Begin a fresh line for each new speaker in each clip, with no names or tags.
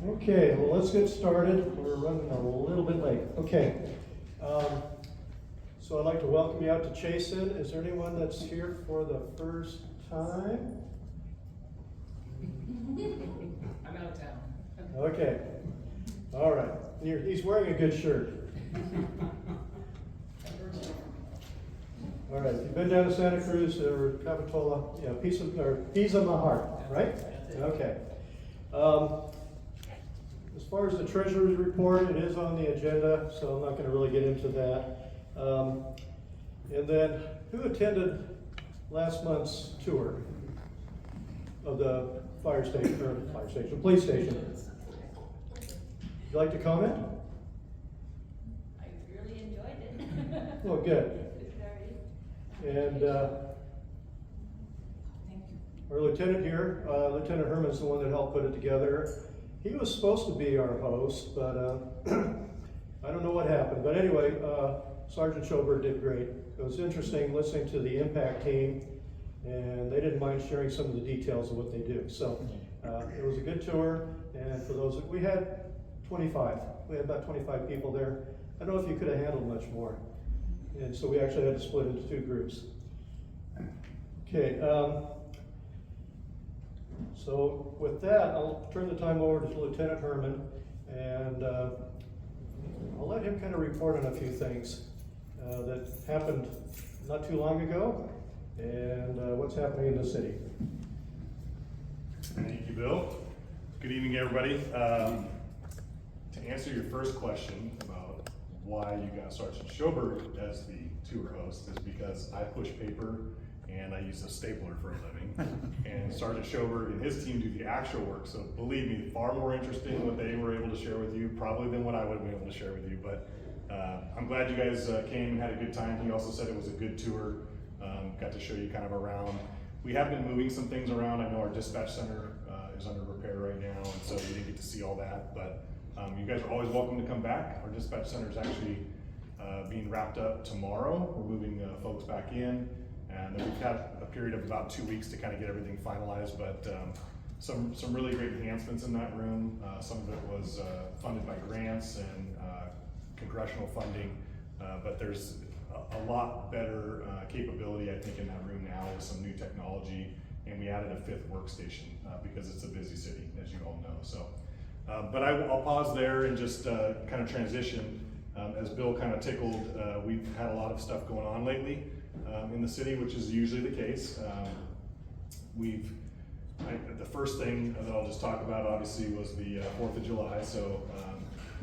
Okay, well, let's get started. We're running a little bit late. Okay. So I'd like to welcome you out to CHASEN. Is there anyone that's here for the first time?
I'm out of town.
Okay. All right. He's wearing a good shirt. All right. You've been down to Santa Cruz or Capitola, yeah, Pisa Mahart, right? Okay. As far as the treasurer's report, it is on the agenda, so I'm not going to really get into that. And then, who attended last month's tour of the police station? Would you like to comment?
I really enjoyed it.
Well, good. And our lieutenant here, Lieutenant Herman, is the one that helped put it together. He was supposed to be our host, but I don't know what happened. But anyway, Sergeant Schober did great. It was interesting listening to the impact team, and they didn't mind sharing some of the details of what they do. So it was a good tour, and for those, we had 25. We had about 25 people there. I don't know if you could have handled much more. And so we actually had to split into two groups. Okay. So with that, I'll turn the time over to Lieutenant Herman, and I'll let him kind of report on a few things that happened not too long ago, and what's happening in the city.
Thank you, Bill. Good evening, everybody. To answer your first question about why you got Sergeant Schober as the tour host is because I push paper and I use a stapler for a living. And Sergeant Schober and his team do the actual work, so believe me, far more interesting what they were able to share with you, probably than what I would have been able to share with you. But I'm glad you guys came and had a good time. He also said it was a good tour, got to show you kind of around. We have been moving some things around. I know our dispatch center is under repair right now, and so you didn't get to see all that, but you guys are always welcome to come back. Our dispatch center is actually being wrapped up tomorrow. We're moving folks back in, and then we've had a period of about 2 weeks to kind of get everything finalized, but some really great enhancements in that room. Some of it was funded by grants and congressional funding, but there's a lot better capability, I think, in that room now with some new technology, and we added a 5th workstation because it's a busy city, as you all know. So, but I'll pause there and just kind of transition. As Bill kind of tickled, we've had a lot of stuff going on lately in the city, which is usually the case. The first thing that I'll just talk about, obviously, was the 4th of July. So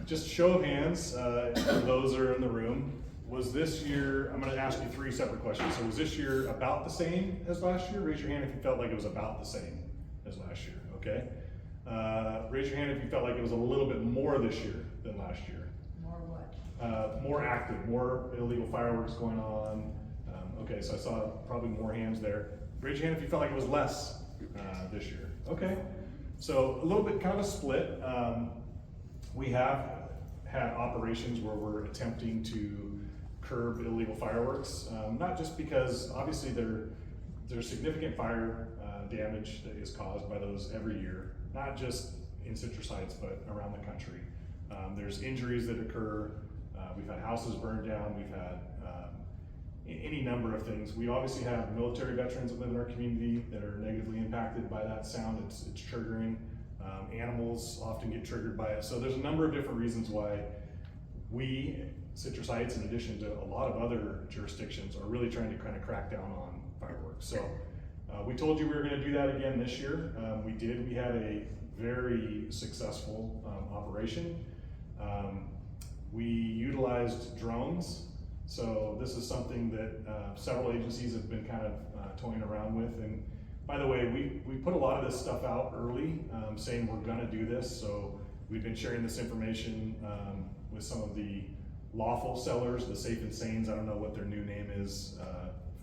just show of hands, for those that are in the room. Was this year, I'm gonna ask you 3 separate questions. So was this year about the same as last year? Raise your hand if you felt like it was about the same as last year, okay? Raise your hand if you felt like it was a little bit more this year than last year.
More what?
More active, more illegal fireworks going on. Okay, so I saw probably more hands there. Raise your hand if you felt like it was less this year. Okay, so a little bit kind of a split. We have had operations where we're attempting to curb illegal fireworks, not just because obviously there's significant fire damage that is caused by those every year, not just in Citrus Heights, but around the country. There's injuries that occur. We've had houses burned down. We've had any number of things. We obviously have military veterans that live in our community that are negatively impacted by that sound. It's triggering. Animals often get triggered by it. So there's a number of different reasons why we, Citrus Heights, in addition to a lot of other jurisdictions, are really trying to kind of crack down on fireworks. So we told you we were going to do that again this year. We did. We had a very successful operation. We utilized drones. So this is something that several agencies have been kind of toying around with. And by the way, we put a lot of this stuff out early, saying we're going to do this. So we've been sharing this information with some of the lawful sellers, the Safe and Sanes. I don't know what their new name is,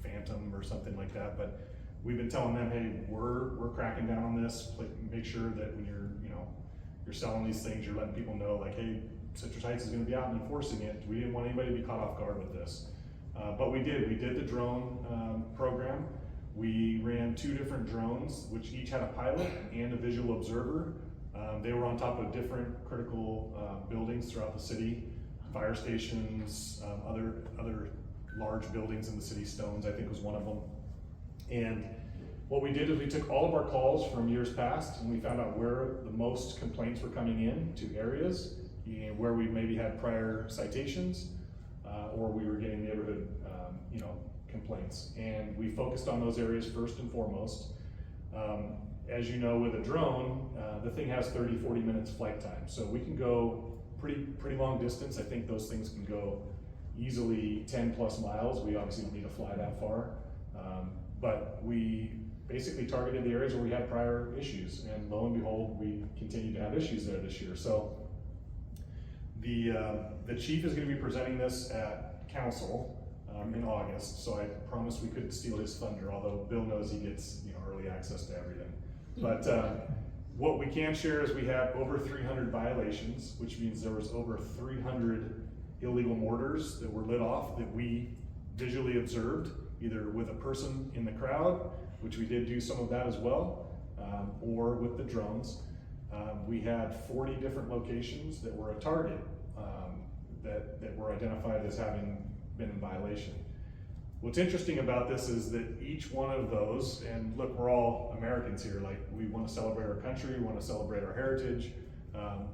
Phantom or something like that. But we've been telling them, hey, we're cracking down on this. Make sure that when you're selling these things, you're letting people know, like, hey, Citrus Heights is going to be out and enforcing it. We didn't want anybody to be caught off guard with this. But we did. We did the drone program. We ran 2 different drones, which each had a pilot and a visual observer. They were on top of different critical buildings throughout the city, fire stations, other large buildings in the city. Stones, I think, was one of them. And what we did is we took all of our calls from years past and we found out where the most complaints were coming in to areas where we maybe had prior citations, or we were getting neighborhood, complaints. And we focused on those areas first and foremost. As you know, with a drone, the thing has 30, 40 minutes flight time. So we can go pretty long distance. I think those things can go easily 10 plus miles. We obviously don't need to fly that far. But we basically targeted the areas where we had prior issues, and lo and behold, we continue to have issues there this year. So the chief is going to be presenting this at council in August. So I promised we couldn't steal his thunder, although Bill knows he gets early access to everything. But what we can share is we had over 300 violations, which means there was over 300 illegal mortars that were lit off that we visually observed, either with a person in the crowd, which we did do some of that as well, or with the drones. We had 40 different locations that were a target that were identified as having been in violation. What's interesting about this is that each one of those, and look, we're all Americans here, like we want to celebrate our country, we want to celebrate our heritage.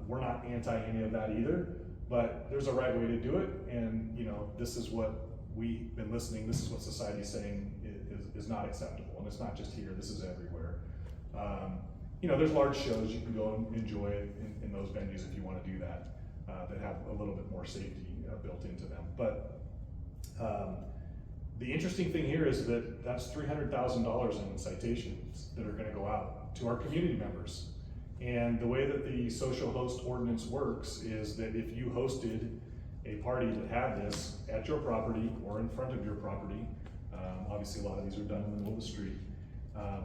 We're not anti any of that either, but there's a right way to do it, and this is what we've been listening, this is what society's saying is not acceptable, and it's not just here, this is everywhere. There's large shows you can go and enjoy in those venues if you want to do that, that have a little bit more safety built into them. But the interesting thing here is that that's $300,000 in citations that are going to go out to our community members. And the way that the social host ordinance works is that if you hosted a party that had this at your property or in front of your property, obviously a lot of these are done in the middle of the street,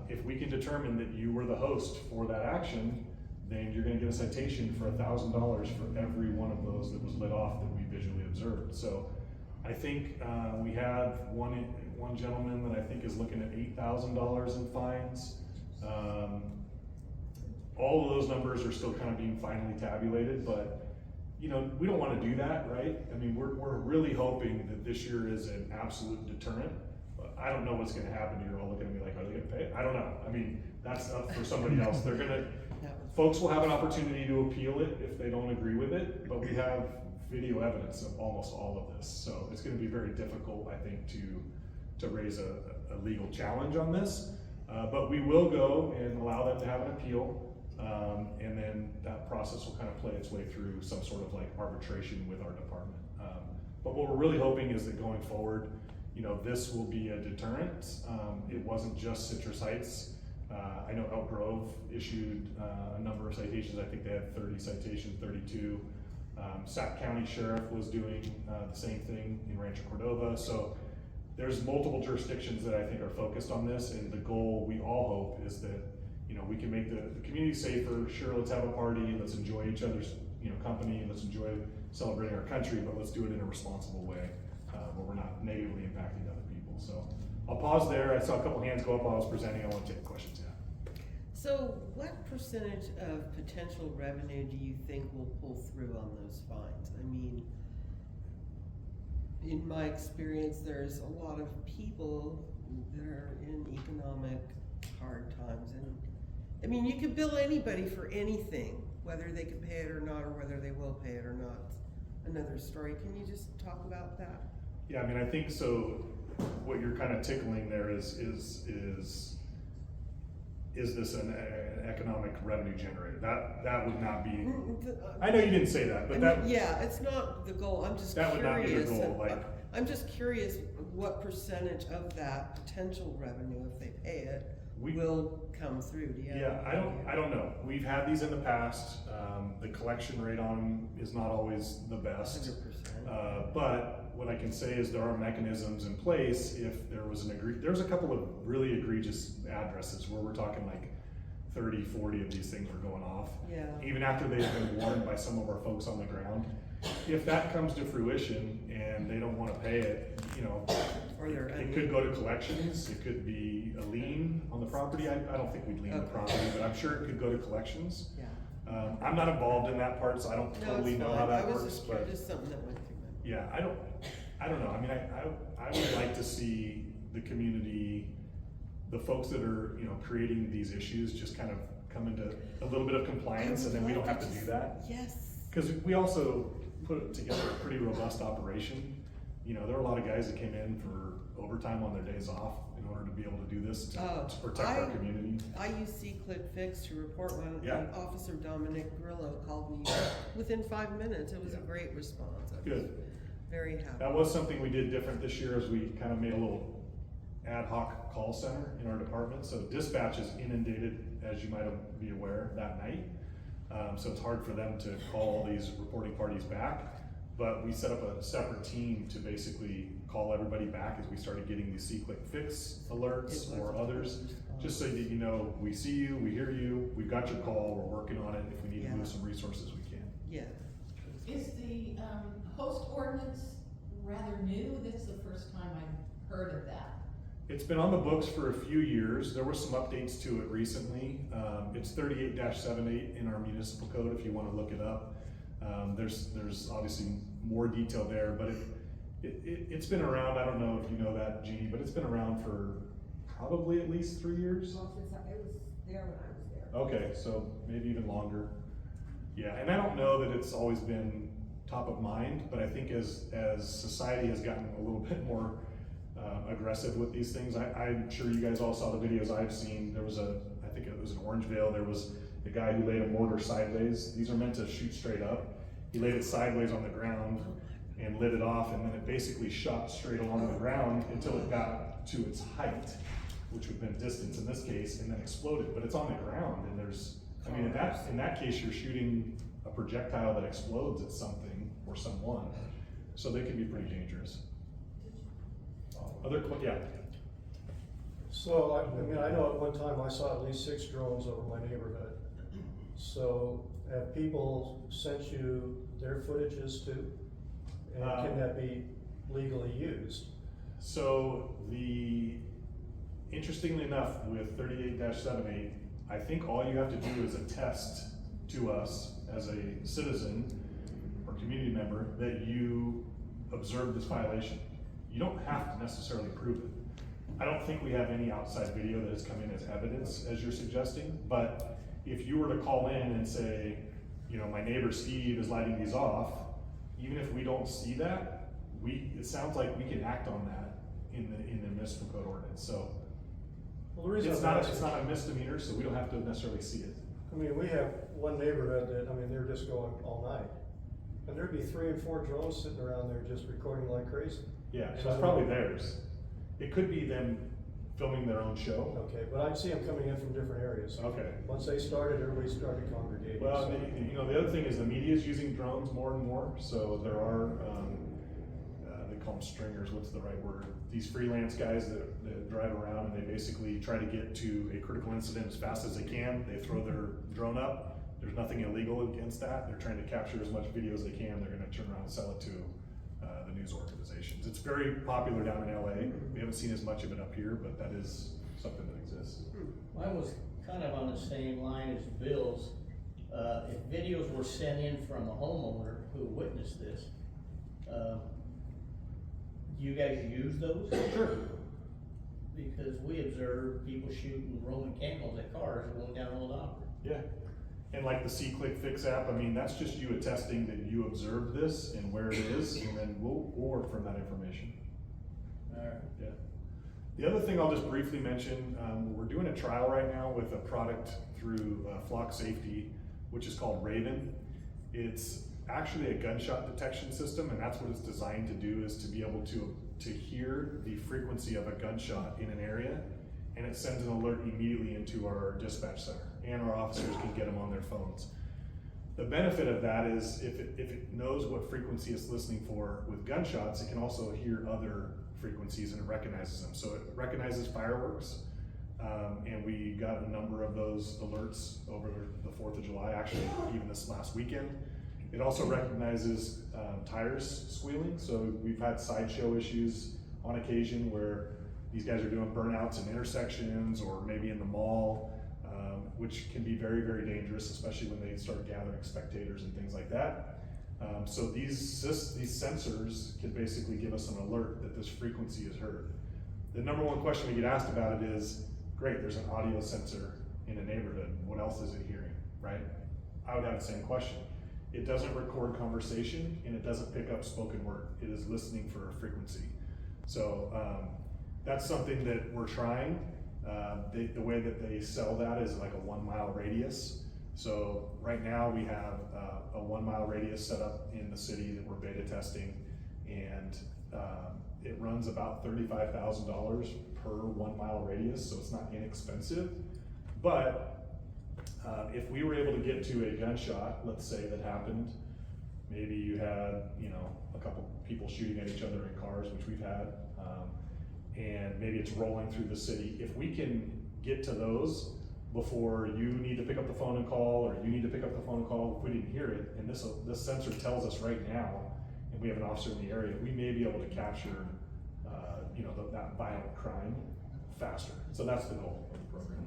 if we can determine that you were the host for that action, then you're going to get a citation for $1,000 for every one of those that was lit off that we visually observed. So I think we have one gentleman that I think is looking at $8,000 in fines. All of those numbers are still kind of being finally tabulated, but we don't want to do that, right? I mean, we're really hoping that this year is an absolute deterrent. But I don't know what's going to happen. You're all looking at me like, are they going to pay it? I don't know. I mean, that's up for somebody else. Folks will have an opportunity to appeal it if they don't agree with it, but we have video evidence of almost all of this. So it's going to be very difficult, I think, to raise a legal challenge on this. But we will go and allow them to have an appeal. And then that process will kind of play its way through some sort of like arbitration with our department. But what we're really hoping is that going forward, this will be a deterrent. It wasn't just Citrus Heights. I know Elk Grove issued a number of citations. I think they had 30 citations, 32. Sac County Sheriff was doing the same thing in Rancho Cordova. So there's multiple jurisdictions that I think are focused on this, and the goal, we all hope, is that we can make the community safer. Sure, let's have a party, let's enjoy each other's company, let's enjoy celebrating our country, but let's do it in a responsible way where we're not negatively impacting other people. So I'll pause there. I saw a couple hands go up while I was presenting. I want to take questions. Yeah.
So what percentage of potential revenue do you think will pull through on those fines? I mean, in my experience, there's a lot of people that are in economic hard times, and I mean, you could bill anybody for anything, whether they can pay it or not, or whether they will pay it or not. Another story. Can you just talk about that?
Yeah, I mean, I think so. What you're kind of tickling there is this an economic revenue generator? That would not be. I know you didn't say that, but
yeah, it's not the goal. I'm just
that
curious.
Would not be the goal. Like,
I'm just curious what percentage of that potential revenue, if they pay it, will come through. Do you have
I don't know. We've had these in the past. The collection rate on them is not always the best.
100%.
But what I can say is there are mechanisms in place if there was there's a couple of really egregious addresses where we're talking like 30, 40 of these things were going off.
Yeah.
Even after they've been warned by some of our folks on the ground. If that comes to fruition and they don't want to pay it,
or
it could go to collections. It could be a lien on the property. I don't think we'd lien the property, but I'm sure it could go to collections.
Yeah.
I'm not involved in that part, so I don't
No,
totally
it's
know
fine.
how that
I was
works,
just
but.
curious, something that went through my mind.
Yeah, I don't know, I mean, I would like to see the community, the folks that are, you know, creating these issues just kind of come into a little bit of compliance, and then we don't have to do that.
Yes.
Cause we also put together a pretty robust operation. You know, there were a lot of guys that came in for overtime on their days off in order to be able to do this to protect our community.
I used C-Click to report one,
Yeah.
and Officer Dominic Grillo called me within 5 minutes. It was a
Yeah.
great response. I was
Good.
very happy.
That was something we did different this year, as we kind of made a little ad hoc call center in our department. So dispatch is inundated, as you might be aware, that night. So it's hard for them to call all these reporting parties back. But we set up a separate team to basically call everybody back as we started getting these C-Click Fix alerts or others. Just so that you know, we see you, we hear you, we've got your call, we're working on it. If we need to move some resources, we can.
Yeah.
Is the host ordinance rather new? This is the first time I've heard of that.
It's been on the books for a few years. There were some updates to it recently. It's 38-78 in our municipal code if you want to look it up. There's obviously more detail there, but it's been around. I don't know if you know that, Jeannie, but it's been around for probably at least 3 years.
Well, since it was there when I was there.
Okay, so maybe even longer. Yeah, and I don't know that it's always been top of mind, but I think as society has gotten a little bit more aggressive with these things, I'm sure you guys all saw the videos I've seen. There was I think it was in Orangevale, there was a guy who laid a mortar sideways. These are meant to shoot straight up. He laid it sideways on the ground and lit it off, and then it basically shot straight along the ground until it got to its height, which would have been distance in this case, and then exploded. But it's on the ground, and I mean, in that case, you're shooting a projectile that explodes at something or someone, so they can be pretty dangerous. Yeah.
So, I mean, I know at one time I saw at least 6 drones over my neighborhood. So, have people sent you their footages too? And can that be legally used?
So interestingly enough, with 38-78, I think all you have to do is attest to us as a citizen or community member that you observed this violation. You don't have to necessarily prove it. I don't think we have any outside video that has come in as evidence, as you're suggesting, but if you were to call in and say, you know, my neighbor Steve is lighting these off, even if we don't see that, it sounds like we can act on that in the municipal code ordinance. So
Well, the reason
it's
I'm
not
asking- I mean, we have one neighborhood that, I mean, they're just going all night. And there'd be 3 and 4 drones sitting around there just recording like crazy.
Yeah, so it's probably theirs. It could be them filming their own show.
Okay, but I'd see them coming in from different areas.
Okay.
Once they started, everybody started congregating.
Well,
so-
you know, the other thing is the media is using drones more and more, so there are, they call them stringers, what's the right word? These freelance guys that drive around and they basically try to get to a critical incident as fast as they can. They throw their drone up. There's nothing illegal against that. They're trying to capture as much video as they can. They're gonna turn around and sell it to the news organizations. It's very popular down in LA. We haven't seen as much of it up here, but that is something that exists.
Mine was kind of on the same line as Bill's. If videos were sent in from a homeowner who witnessed this, do you guys use those?
Sure.
Because we observe people shooting Roman candles at cars going down Old Auburn.
Yeah. And like the C-Click Fix app, I mean, that's just you attesting that you observed this and where it is, and then we'll work from that information.
Alright.
Yeah. The other thing I'll just briefly mention, we're doing a trial right now with a product through Flock Safety, which is called Raven. It's actually a gunshot detection system, and that's what it's designed to do, is to be able to hear the frequency of a gunshot in an area, and it sends an alert immediately into our dispatch center, and our officers can get them on their phones. The benefit of that is if it knows what frequency it's listening for with gunshots, it can also hear other frequencies and it recognizes them. So it recognizes fireworks, and we got a number of those alerts over the 4th of July, actually even this last weekend. It also recognizes tires squealing, so we've had sideshow issues on occasion where these guys are doing burnouts in intersections or maybe in the mall. which can be very, very dangerous, especially when they start gathering spectators and things like that. So these sensors can basically give us an alert that this frequency is heard. The number one question we get asked about it is, great, there's an audio sensor in a neighborhood, what else is it hearing, right? I would have the same question. It doesn't record conversation and it doesn't pick up spoken word. It is listening for a frequency. So that's something that we're trying. The way that they sell that is like a 1 mile radius. So right now we have a 1 mile radius set up in the city that we're beta testing, and it runs about $35,000 per 1 mile radius, so it's not inexpensive. But if we were able to get to a gunshot, let's say that happened, maybe you had, a couple people shooting at each other in cars, which we've had, and maybe it's rolling through the city. If we can get to those before you need to pick up the phone and call, or you need to pick up the phone and call, if we didn't hear it, and this sensor tells us right now, and we have an officer in the area, we may be able to capture, that violent crime faster. So that's the goal of the program.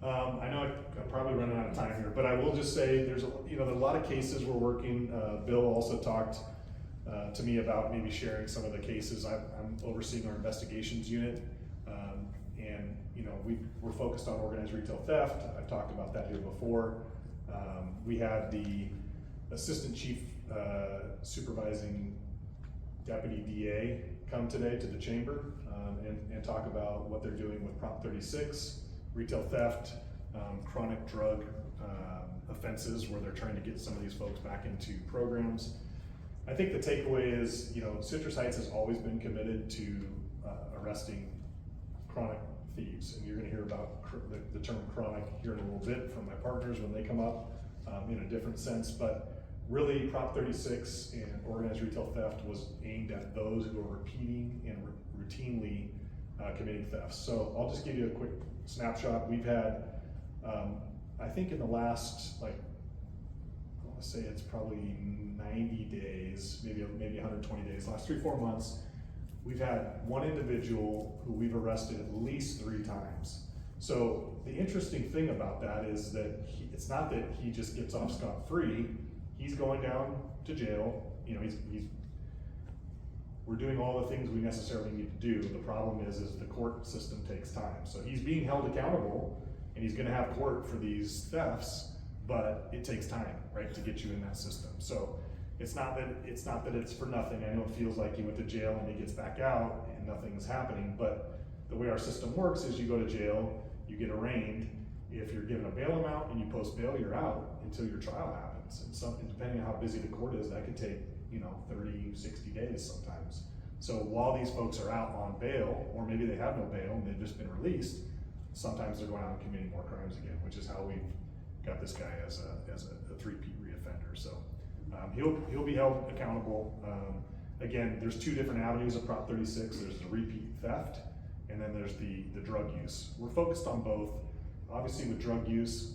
I know I'm probably running out of time here, but I will just say there's a lot of cases we're working. Bill also talked to me about maybe sharing some of the cases. I'm overseeing our investigations unit, and we're focused on organized retail theft. I've talked about that here before. We had the assistant chief supervising deputy DA come today to the chamber and talk about what they're doing with Prop 36, retail theft, chronic drug offenses, where they're trying to get some of these folks back into programs. I think the takeaway is, Citrus Heights has always been committed to arresting chronic thieves, and you're going to hear about the term chronic here in a little bit from my partners when they come up in a different sense. But really, Prop 36 and organized retail theft was aimed at those who are repeating and routinely committing thefts. So I'll just give you a quick snapshot. We've had, I think in the last, I want to say it's probably 90 days, maybe 120 days, last 3-4 months, we've had one individual who we've arrested at least 3 times. So the interesting thing about that is that it's not that he just gets off scot-free. He's going down to jail. We're doing all the things we necessarily need to do. The problem is the court system takes time. So he's being held accountable, and he's going to have court for these thefts, but it takes time, right, to get you in that system. So it's not that it's for nothing. I know it feels like he went to jail and he gets back out and nothing's happening, but the way our system works is you go to jail, you get arraigned. If you're given a bail amount and you post bail, you're out until your trial happens. And depending on how busy the court is, that could take 30, 60 days sometimes. So while these folks are out on bail, or maybe they have no bail and they've just been released, sometimes they're going out and committing more crimes again, which is how we've got this guy as a 3-peat reoffender. So he'll be held accountable. Again, there's 2 different avenues of Prop 36. There's the repeat theft, and then there's the drug use. We're focused on both. Obviously with drug use,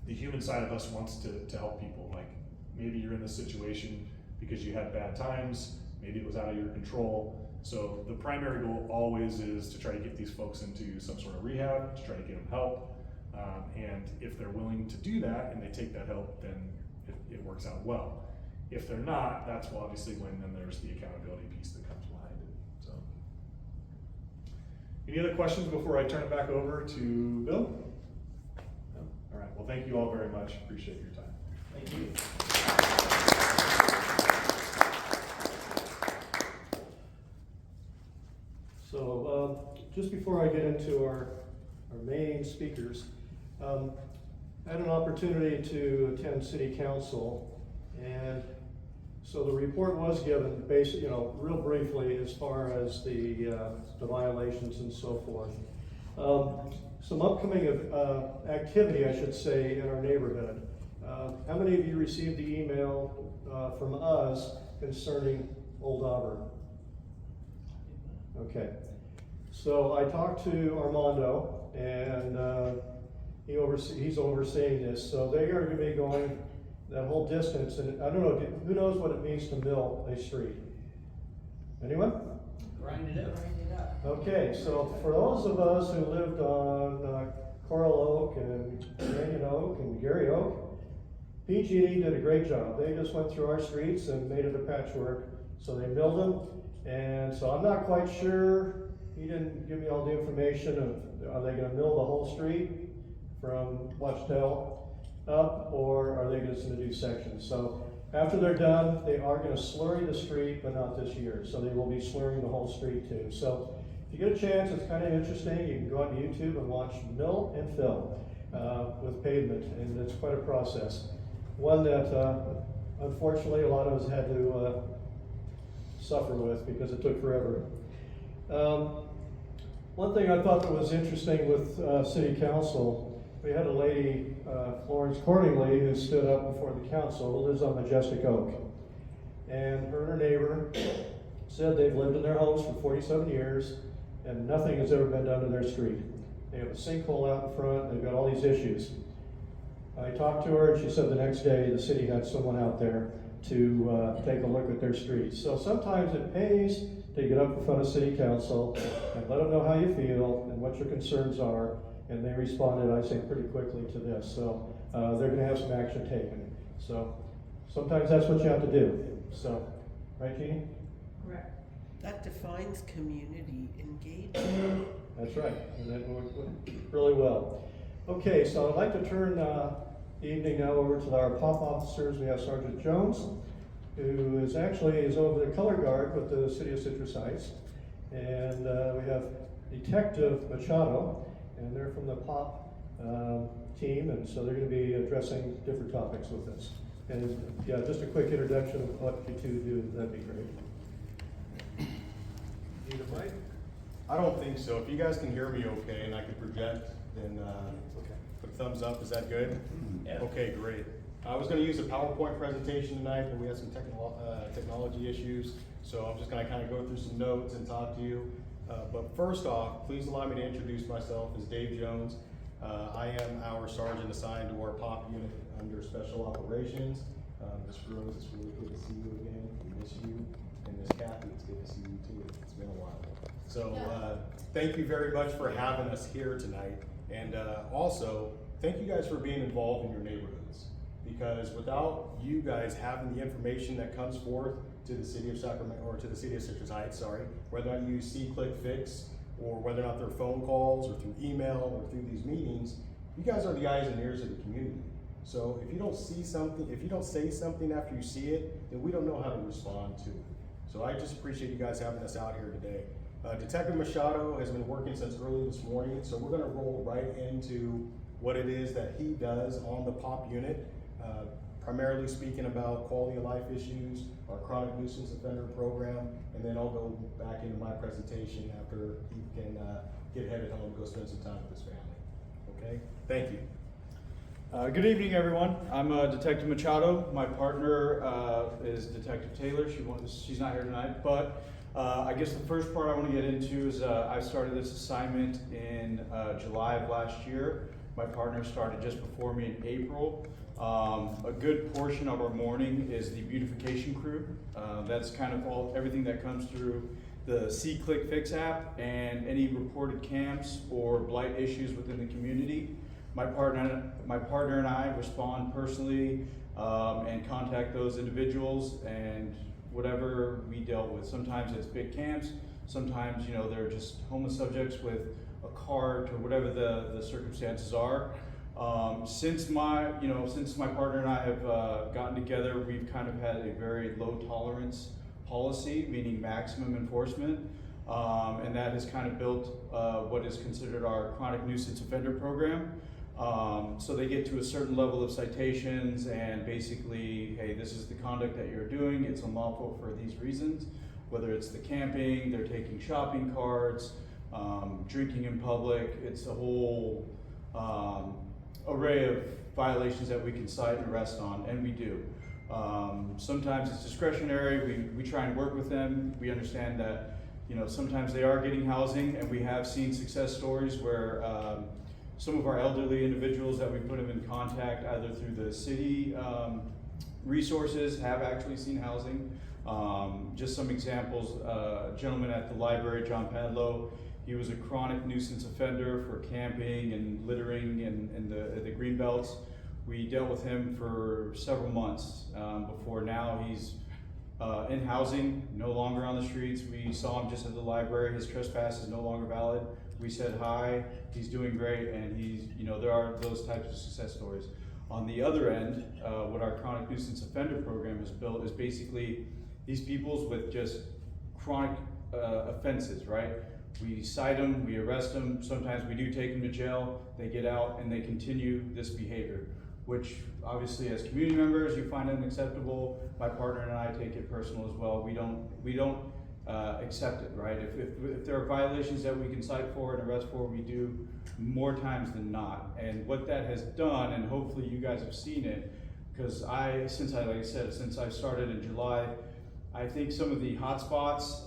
the human side of us wants to help people. Like, maybe you're in this situation because you had bad times, maybe it was out of your control. So the primary goal always is to try to get these folks into some sort of rehab, to try to get them help. And if they're willing to do that and they take that help, then it works out well. If they're not, that's obviously when then there's the accountability piece that comes behind it. So, any other questions before I turn it back over to Bill? No? All right, well, thank you all very much. Appreciate your time.
Thank you.
So just before I get into our main speakers, I had an opportunity to attend city council, and so the report was given basically, real briefly as far as the violations and so forth. Some upcoming activity, I should say, in our neighborhood. How many of you received the email from us concerning Old Auburn? Okay, so I talked to Armando, and he's overseeing this. So they are going to be going that whole distance, and I don't know, who knows what it means to mill a street? Anyone?
Grind it up.
Grind it up.
Okay, so for those of us who lived on Coral Oak and Canyon Oak and Gary Oak, PG&E did a great job. They just went through our streets and made it a patchwork. So they milled them, and so I'm not quite sure, he didn't give me all the information of, are they gonna mill the whole street from Machado up, or are they just gonna do sections? So after they're done, they are gonna slurry the street, but not this year. So they will be slurring the whole street too. So if you get a chance, it's kind of interesting. You can go on YouTube and watch mill and fill with pavement, and it's quite a process. One that unfortunately a lot of us had to suffer with because it took forever. One thing I thought that was interesting with City Council, we had a lady, Florence Cordingley, who stood up before the council, who lives on Majestic Oak. And her and her neighbor said they've lived in their homes for 47 years and nothing has ever been done to their street. They have a sinkhole out in front, they've got all these issues. I talked to her and she said the next day the city had someone out there to take a look at their streets. So sometimes it pays to get up in front of City Council and let them know how you feel and what your concerns are. And they responded, I say, pretty quickly to this. So they're gonna have some action taken. So sometimes that's what you have to do. So, right, Jeannie?
Correct.
That defines community engagement.
That's right, and that worked really well. Okay, so I'd like to turn the evening now over to our POP officers. We have Sergeant Jones, who is over the color guard with the City of Citrus Heights. And we have Detective Machado, and they're from the POP team, and so they're going to be addressing different topics with us. And yeah, just a quick introduction of what you two do, that'd be great. Need a mic?
I don't think so. If you guys can hear me okay and I can project, then put a thumbs up. Is that good?
Yeah.
Okay, great. I was going to use a PowerPoint presentation tonight, but we had some technology issues. So I'm just going to kind of go through some notes and talk to you. But first off, please allow me to introduce myself as Dave Jones. I am our sergeant assigned to our POP unit under Special Operations. Miss Rose, it's really good to see you again. We miss you. And Miss Kathy, it's good to see you too. It's been a while. So thank you very much for having us here tonight. And also, thank you guys for being involved in your neighborhoods. Because without you guys having the information that comes forth to the City of Sacramento, or to the City of Citrus Heights, sorry, whether or not you use C-Click-Fix, or whether or not they're phone calls, or through email, or through these meetings, you guys are the eyes and ears of the community. So if you don't see something, if you don't say something after you see it, then we don't know how to respond to it. So I just appreciate you guys having us out here today. Detective Machado has been working since early this morning, so we're gonna roll right into what it is that he does on the POP unit, primarily speaking about quality of life issues, our chronic nuisance offender program, and then I'll go back into my presentation after he can get headed home and go spend some time with his family. Okay, thank you.
Good evening, everyone. I'm Detective Machado. My partner is Detective Taylor. She's not here tonight, but I guess the first part I want to get into is I started this assignment in July of last year. My partner started just before me in April. A good portion of our morning is the beautification crew. That's kind of everything that comes through the C-Click-Fix app and any reported camps or blight issues within the community. My partner and I respond personally and contact those individuals and whatever we dealt with. Sometimes it's big camps, sometimes they're just homeless subjects with a cart or whatever the circumstances are. Since my partner and I have gotten together, we've kind of had a very low tolerance policy, meaning maximum enforcement, and that has kind of built what is considered our chronic nuisance offender program. So they get to a certain level of citations and basically, hey, this is the conduct that you're doing, it's unlawful for these reasons, whether it's the camping, they're taking shopping carts, drinking in public. It's a whole array of violations that we can cite and arrest on, and we do. Sometimes it's discretionary, we try and work with them. We understand that sometimes they are getting housing, and we have seen success stories where some of our elderly individuals that we put them in contact either through the city resources have actually seen housing. Just some examples, a gentleman at the library, John Padlow, he was a chronic nuisance offender for camping and littering in the green belts. We dealt with him for several months before now he's in housing, no longer on the streets. We saw him just at the library. His trespass is no longer valid. We said hi, he's doing great, and he's, there are those types of success stories. On the other end, what our chronic nuisance offender program has built is basically these peoples with just chronic offenses, right? We cite them, we arrest them, sometimes we do take them to jail, they get out and they continue this behavior, which obviously as community members, you find unacceptable. My partner and I take it personal as well. We don't accept it, right? If there are violations that we can cite for and arrest for, we do more times than not. And what that has done, and hopefully you guys have seen it, because since I've started in July, I think some of the hot spots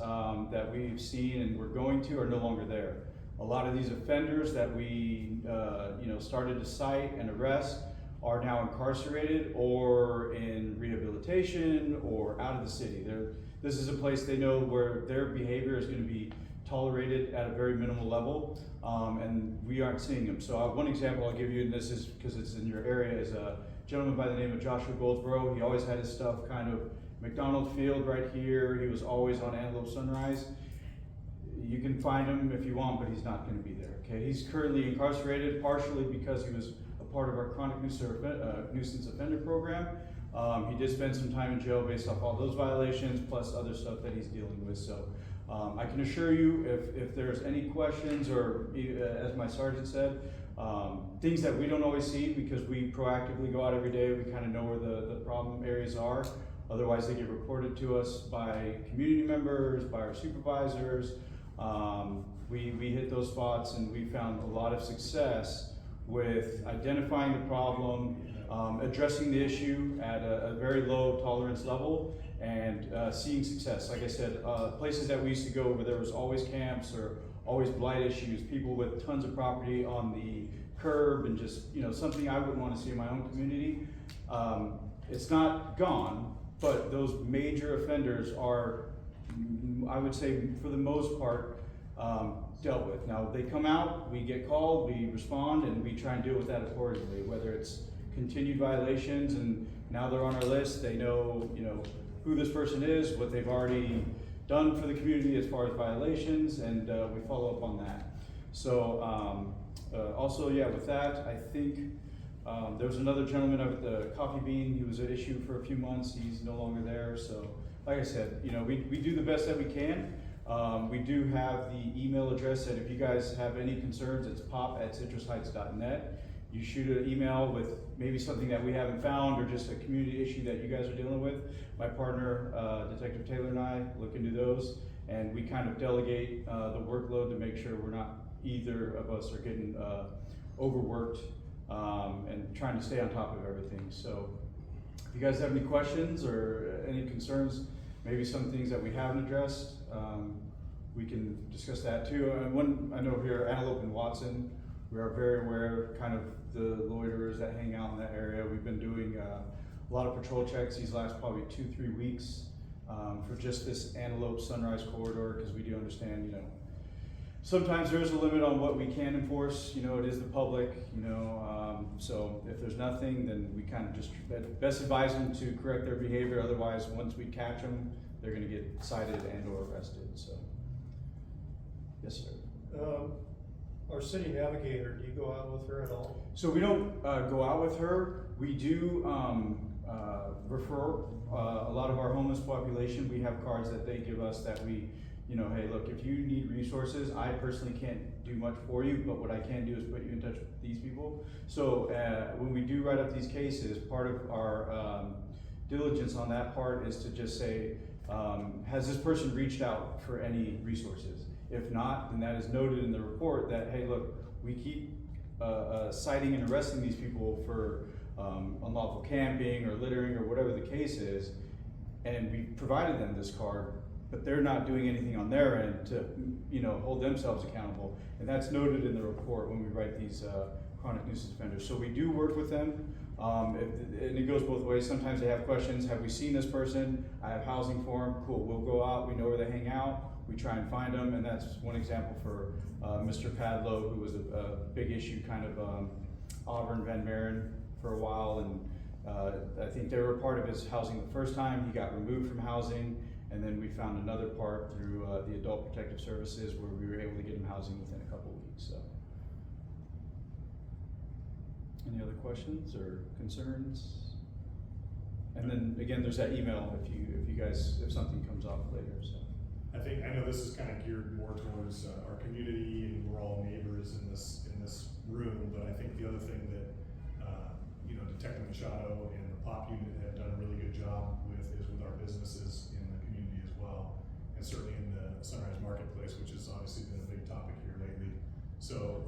that we've seen and we're going to are no longer there. A lot of these offenders that we started to cite and arrest are now incarcerated or in rehabilitation or out of the city. This is a place they know where their behavior is going to be tolerated at a very minimal level, and we aren't seeing them. So one example I'll give you, and this is because it's in your area, is a gentleman by the name of Joshua Goldsboro. He always had his stuff kind of McDonald Field right here. He was always on Antelope Sunrise. You can find him if you want, but he's not going to be there. Okay, he's currently incarcerated partially because he was a part of our chronic nuisance offender program. He did spend some time in jail based off all those violations, plus other stuff that he's dealing with. So I can assure you, if there's any questions, or as my sergeant said, things that we don't always see because we proactively go out every day, we kind of know where the problem areas are. Otherwise, they get reported to us by community members, by our supervisors. We hit those spots, and we found a lot of success with identifying the problem, addressing the issue at a very low tolerance level, and seeing success. Like I said, places that we used to go where there was always camps or always blight issues, people with tons of property on the curb, and just something I wouldn't want to see in my own community. It's not gone, but those major offenders are, I would say, for the most part, dealt with. Now they come out, we get called, we respond, and we try and deal with that accordingly. Whether it's continued violations, and now they're on our list, they know who this person is, what they've already done for the community as far as violations, and we follow up on that. So also, yeah, with that, I think there was another gentleman up at the Coffee Bean. He was at issue for a few months. He's no longer there. So like I said, we do the best that we can. We do have the email address that if you guys have any concerns, it's pop@citrusheights.net. You shoot an email with maybe something that we haven't found or just a community issue that you guys are dealing with. My partner, Detective Taylor, and I look into those, and we kind of delegate the workload to make sure we're not either of us are getting overworked and trying to stay on top of everything. So if you guys have any questions or any concerns, maybe some things that we haven't addressed, we can discuss that too. I know here, Antelope and Watson, we are very aware of kind of the loiterers that hang out in that area. We've been doing a lot of patrol checks these last probably 2-3 weeks for just this Antelope Sunrise corridor, because we do understand, sometimes there is a limit on what we can enforce. It is the public, so if there's nothing, then we kind of just best advise them to correct their behavior. Otherwise, once we catch them, they're going to get cited and or arrested. So, yes, sir.
Our city navigator, do you go out with her at all?
So we don't go out with her. We do refer a lot of our homeless population. We have cards that they give us that we, hey, look, if you need resources, I personally can't do much for you, but what I can do is put you in touch with these people. So when we do write up these cases, part of our diligence on that part is to just say, has this person reached out for any resources? If not, then that is noted in the report that, hey, look, we keep citing and arresting these people for unlawful camping or littering or whatever the case is, and we provided them this card, but they're not doing anything on their end to, hold themselves accountable. And that's noted in the report when we write these chronic nuisance offenders. So we do work with them. And it goes both ways. Sometimes they have questions. Have we seen this person? I have housing for them. Cool. We'll go out. We know where they hang out. We try and find them. And that's one example for Mr. Padlow, who was a big issue, kind of Auburn, Van Maren for a while. And I think they were part of his housing the first time. He got removed from housing. And then we found another part through the Adult Protective Services where we were able to get him housing within a couple of weeks. So. Any other questions or concerns? And then again, there's that email if something comes off later. So
I know this is kind of geared more towards our community, and we're all neighbors in this room. But I think the other thing that Detective Machado and the POP unit have done a really good job with is with our businesses in the community as well, and certainly in the Sunrise Marketplace, which has obviously been a big topic here lately. So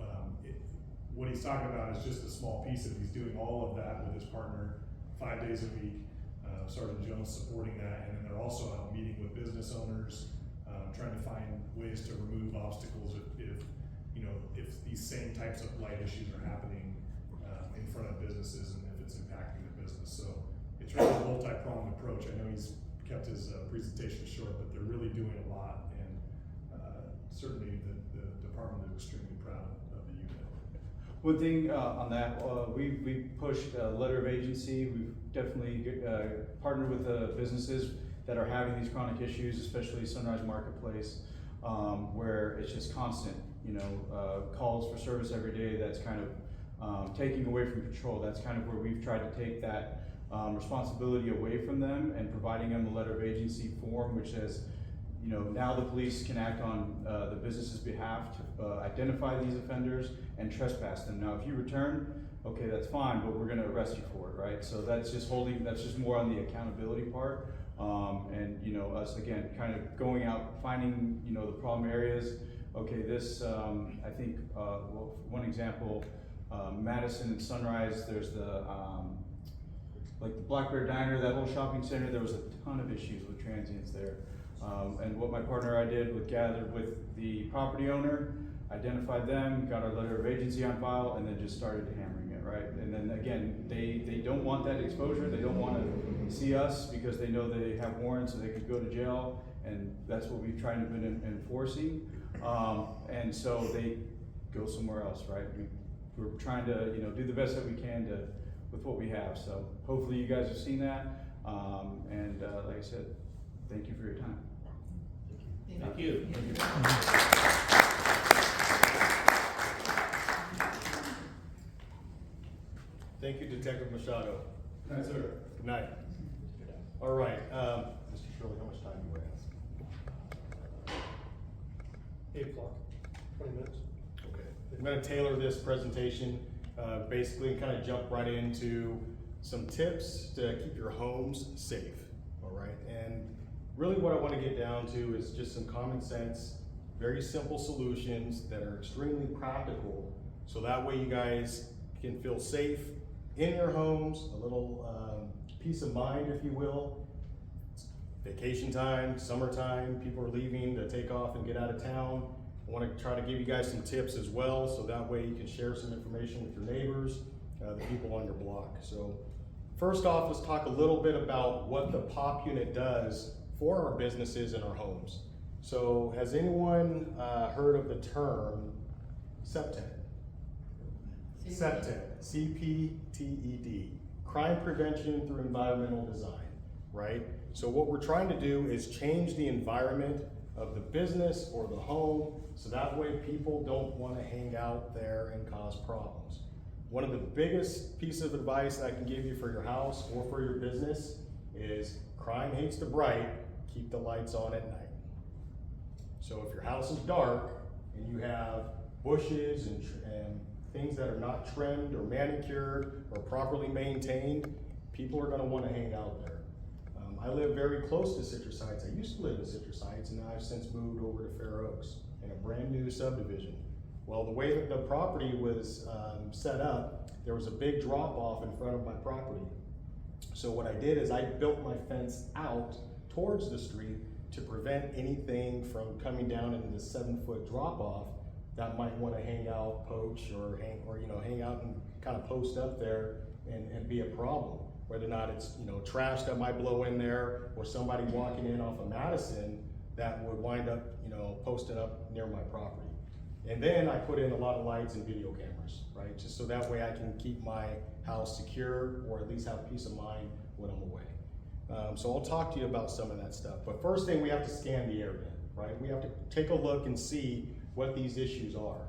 what he's talking about is just a small piece of it. He's doing all of that with his partner 5 days a week. Sergeant Jones supporting that, and then they're also out meeting with business owners, trying to find ways to remove obstacles if these same types of light issues are happening in front of businesses and if it's impacting the business. So it's really a multi-pronged approach. I know he's kept his presentation short, but they're really doing a lot, and certainly the department is extremely proud of the unit.
one thing on that, we pushed a letter of agency. We've definitely partnered with businesses that are having these chronic issues, especially Sunrise Marketplace, where it's just constant, calls for service every day. That's kind of taking away from control. That's kind of where we've tried to take that responsibility away from them and providing them a letter of agency form, which says, now the police can act on the business's behalf to identify these offenders and trespass them. Now, if you return, okay, that's fine, but we're gonna arrest you for it, right? So that's just more on the accountability part. And us again, kind of going out, finding, the problem areas. Okay, this, I think, one example, Madison and Sunrise, there's the Black Bear Diner, that whole shopping center, there was a ton of issues with transients there. And what my partner and I did was gathered with the property owner, identified them, got our letter of agency on file, and then just started hammering it, right? And then again, they don't want that exposure. They don't want to see us because they know they have warrants so they could go to jail, and that's what we've tried to been enforcing. And so they go somewhere else, right? We're trying to do the best that we can with what we have. So hopefully you guys have seen that. And like I said, thank you for your time.
Thank you.
Thank you, Detective Machado.
Good night, sir.
Good night. All right, Mr. Shirley, how much time do you have?
8 o'clock, 20 minutes.
Okay. I'm gonna tailor this presentation, basically kind of jump right into some tips to keep your homes safe, all right? And really what I want to get down to is just some common sense, very simple solutions that are extremely practical, so that way you guys can feel safe in your homes, a little peace of mind, if you will. It's vacation time, summertime, people are leaving to take off and get out of town. I want to try to give you guys some tips as well, so that way you can share some information with your neighbors, the people on your block. So first off, let's talk a little bit about what the POP unit does for our businesses and our homes. So has anyone heard of the term CPTED? CPTED, C-P-T-E-D, crime prevention through environmental design, right? So what we're trying to do is change the environment of the business or the home, so that way people don't want to hang out there and cause problems. One of the biggest pieces of advice I can give you for your house or for your business is crime hates the bright, keep the lights on at night. So if your house is dark and you have bushes and things that are not trimmed or manicured or properly maintained, people are going to want to hang out there. I live very close to Citrus Heights. I used to live in Citrus Heights, and now I've since moved over to Fair Oaks in a brand new subdivision. Well, the way that the property was set up, there was a big drop off in front of my property. So what I did is I built my fence out towards the street to prevent anything from coming down into the 7-foot drop off that might wanna hang out, poach, or hang out and kind of post up there and be a problem. Whether or not it's, trash that might blow in there, or somebody walking in off of Madison that would wind up, posted up near my property. And then I put in a lot of lights and video cameras, right? Just so that way I can keep my house secure, or at least have peace of mind when I'm away. So I'll talk to you about some of that stuff. But first thing, we have to scan the area, right? We have to take a look and see what these issues are.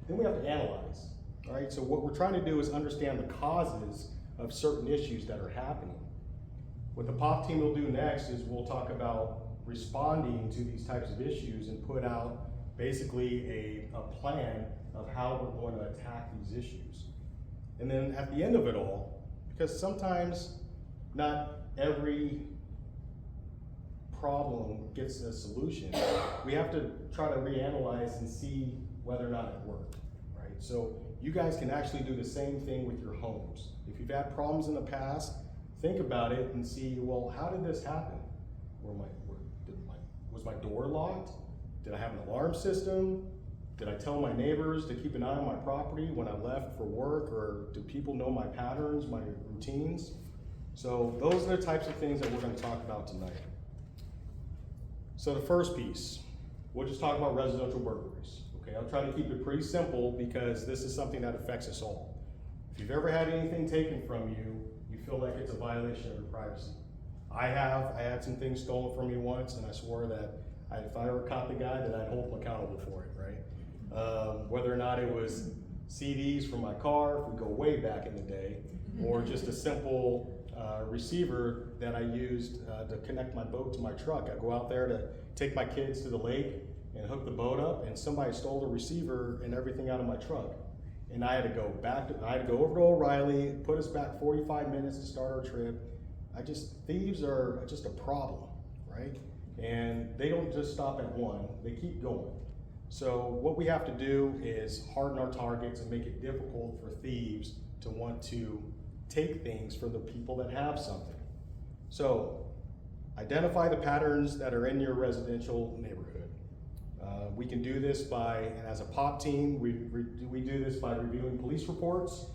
Then we have to analyze, all right? So what we're trying to do is understand the causes of certain issues that are happening. What the POP team will do next is we'll talk about responding to these types of issues and put out basically a plan of how we're going to attack these issues. And then at the end of it all, because sometimes not every problem gets a solution, we have to try to reanalyze and see whether or not it worked, right? So you guys can actually do the same thing with your homes. If you've had problems in the past, think about it and see, well, how did this happen? Was my door locked? Did I have an alarm system? Did I tell my neighbors to keep an eye on my property when I left for work? Or do people know my patterns, my routines? So those are the types of things that we're going to talk about tonight. So the first piece, we'll just talk about residential burglaries. Okay, I'll try to keep it pretty simple because this is something that affects us all. If you've ever had anything taken from you, you feel like it's a violation of your privacy. I had some things stolen from me once, and I swore that if I ever caught the guy, that I'd hold him accountable for it, right? Whether or not it was CDs from my car, if we go way back in the day, or just a simple receiver that I used to connect my boat to my truck. I go out there to take my kids to the lake and hook the boat up, and somebody stole the receiver and everything out of my truck. And I had to go over to O'Reilly, put us back 45 minutes to start our trip. Thieves are just a problem, right? And they don't just stop at one, they keep going. So what we have to do is harden our targets and make it difficult for thieves to want to take things from the people that have something. So identify the patterns that are in your residential neighborhood. We can do this and as a POP team, we do this by reviewing police reports,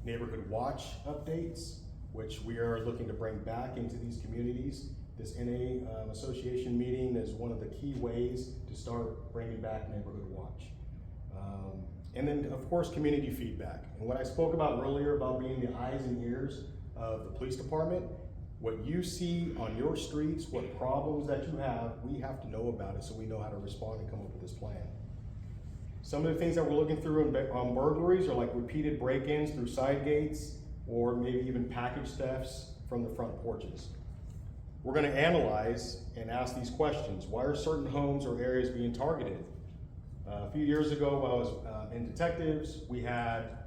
neighborhood watch updates, which we are looking to bring back into these communities. This NA association meeting is one of the key ways to start bringing back neighborhood watch. And then of course, community feedback. And what I spoke about earlier about being the eyes and ears of the police department, what you see on your streets, what problems that you have, we have to know about it so we know how to respond and come up with this plan. Some of the things that we're looking through on burglaries are like repeated break-ins through side gates, or maybe even package thefts from the front porches. We're going to analyze and ask these questions. Why are certain homes or areas being targeted? A few years ago while I was in detectives, we had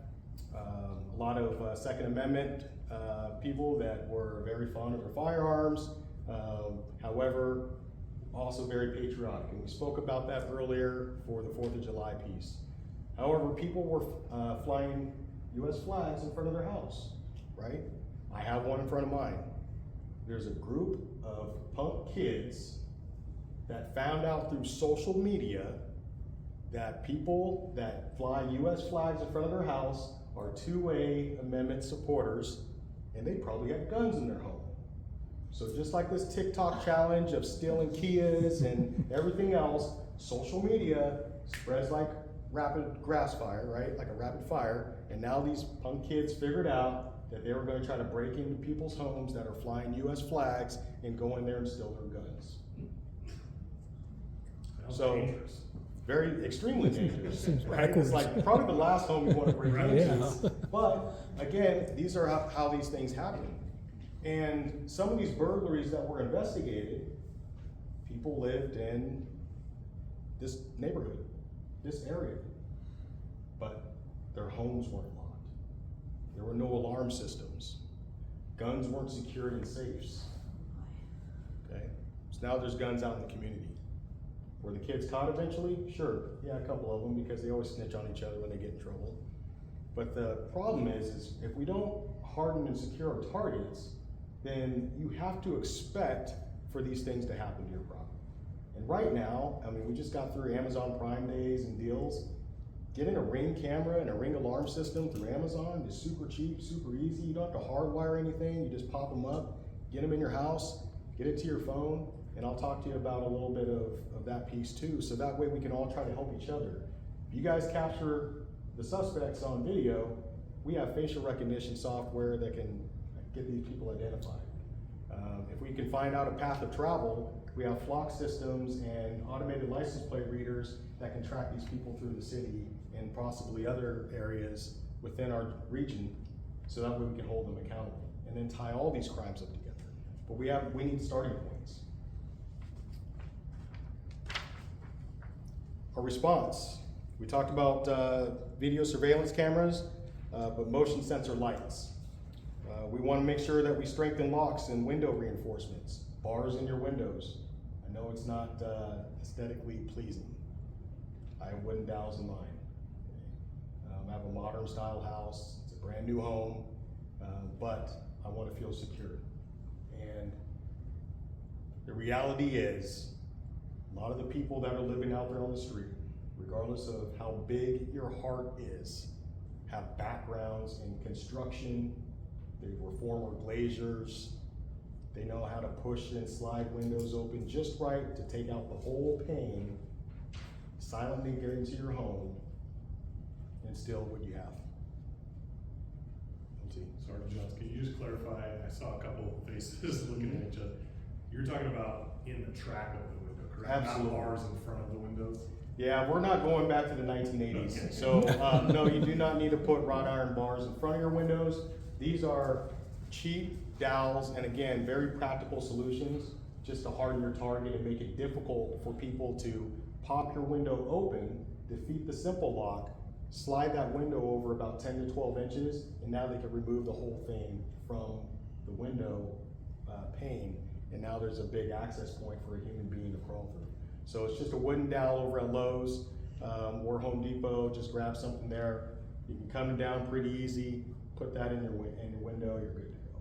a lot of Second Amendment people that were very fond of their firearms, however, also very patriotic. And we spoke about that earlier for the 4th of July piece. However, people were flying US flags in front of their house, right? I have one in front of mine. There's a group of punk kids that found out through social media that people that fly US flags in front of their house are 2A amendment supporters, and they probably have guns in their home. So just like this TikTok challenge of stealing Kias and everything else, social media spreads like rapid grass fire, right? Like a rapid fire. And now these punk kids figured out that they were going to try to break into people's homes that are flying US flags and go in there and steal their guns. So
Dangerous.
very extremely dangerous, right? It's like probably the last home you want to break into. But again, these are how these things happen. And some of these burglaries that were investigated, people lived in this neighborhood, this area, but their homes weren't locked. There were no alarm systems. Guns weren't secured in safes. Okay, so now there's guns out in the community. Were the kids caught eventually? Sure, yeah, a couple of them, because they always snitch on each other when they get in trouble. But the problem is if we don't harden and secure our targets, then you have to expect for these things to happen to your property. And right now, I mean, we just got through Amazon Prime Days and deals. Getting a Ring camera and a Ring alarm system through Amazon is super cheap, super easy. You don't have to hardwire anything. You just pop them up, get them in your house, get it to your phone, and I'll talk to you about a little bit of that piece too. So that way we can all try to help each other. If you guys capture the suspects on video, we have facial recognition software that can get these people identified. If we can find out a path of travel, we have flock systems and automated license plate readers that can track these people through the city and possibly other areas within our region, so that way we can hold them accountable and then tie all these crimes up together. But we need starting points. Our response. We talked about video surveillance cameras, but motion sensor lights. We want to make sure that we strengthen locks and window reinforcements, bars in your windows. I know it's not aesthetically pleasing. I have wooden dowels in mine. I have a modern style house, it's a brand new home, but I want to feel secure. And the reality is, a lot of the people that are living out there on the street, regardless of how big your heart is, have backgrounds in construction. They were former glaziers. They know how to push and slide windows open just right to take out the whole pane, silently get into your home, and steal what you have.
Sergeant Jones, can you just clarify, I saw a couple of faces looking at each other. You're talking about in the track of the window, correct?
Absolutely.
Not bars in front of the windows?
Yeah, we're not going back to the 1980s.
Okay.
So, no, you do not need to put wrought iron bars in front of your windows. These are cheap dowels, and again, very practical solutions just to harden your target and make it difficult for people to pop your window open, defeat the simple lock, slide that window over about 10 to 12 inches, and now they can remove the whole thing from the window pane, and now there's a big access point for a human being to crawl through. So it's just a wooden dowel over at Lowe's or Home Depot. Just grab something there. You can come down pretty easy, put that in your window, you're good to go.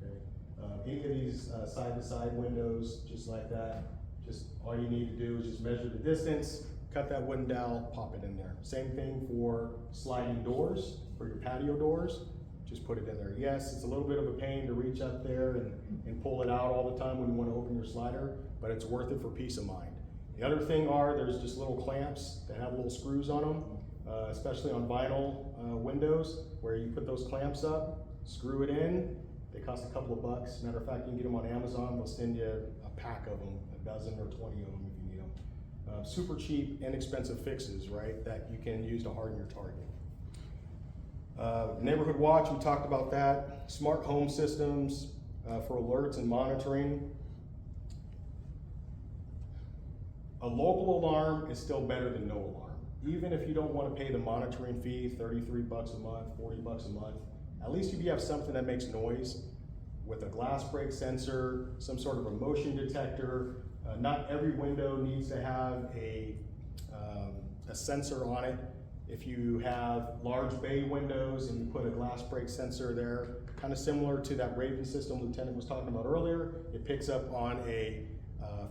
Okay. Any of these side-to-side windows, just like that, just all you need to do is just measure the distance, cut that wooden dowel, pop it in there. Same thing for sliding doors, for your patio doors, just put it in there. Yes, it's a little bit of a pain to reach up there and pull it out all the time when you want to open your slider, but it's worth it for peace of mind. The other thing there's just little clamps that have little screws on them, especially on vinyl windows, where you put those clamps up, screw it in. They cost a couple of bucks. Matter of fact, you can get them on Amazon. They'll send you a pack of them, a dozen or 20 of them if you need them. Super cheap, inexpensive fixes, right, that you can use to harden your target. Neighborhood watch, we talked about that. Smart home systems for alerts and monitoring. A local alarm is still better than no alarm. Even if you don't want to pay the monitoring fee, 33 bucks a month, 40 bucks a month, at least if you have something that makes noise with a glass break sensor, some sort of a motion detector. Not every window needs to have a sensor on it. If you have large bay windows and you put a glass break sensor there, kind of similar to that Raven system Lieutenant was talking about earlier, it picks up on a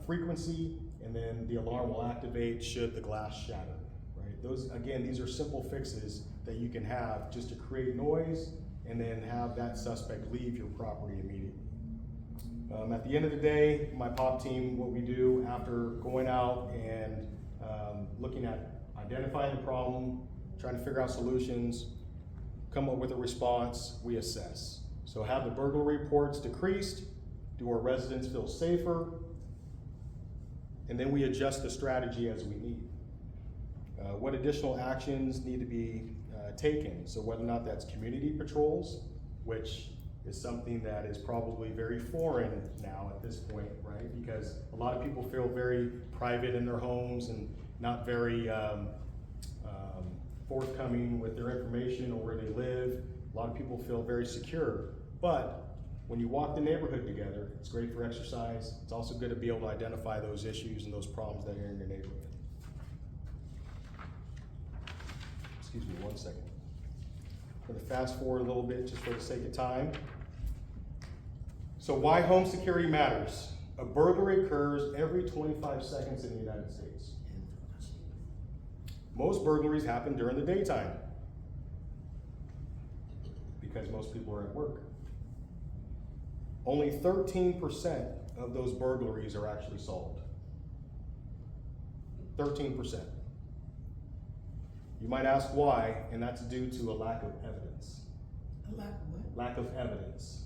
frequency, and then the alarm will activate should the glass shatter, right? Those, again, these are simple fixes that you can have just to create noise and then have that suspect leave your property immediately. At the end of the day, my POP team, what we do after going out and looking at identifying the problem, trying to figure out solutions, come up with a response, we assess. So have the burglary reports decreased? Do our residents feel safer? And then we adjust the strategy as we need. What additional actions need to be taken? So whether or not that's community patrols, which is something that is probably very foreign now at this point, right? Because a lot of people feel very private in their homes and not very forthcoming with their information or where they live. A lot of people feel very secure. But when you walk the neighborhood together, it's great for exercise. It's also good to be able to identify those issues and those problems that are in your neighborhood. Excuse me 1 second. I'm going to fast forward a little bit just for the sake of time. So why home security matters. A burglary occurs every 25 seconds in the United States. Most burglaries happen during the daytime because most people are at work. Only 13% of those burglaries are actually solved. 13%. You might ask why, and that's due to a lack of evidence.
A lack of what?
Lack of evidence.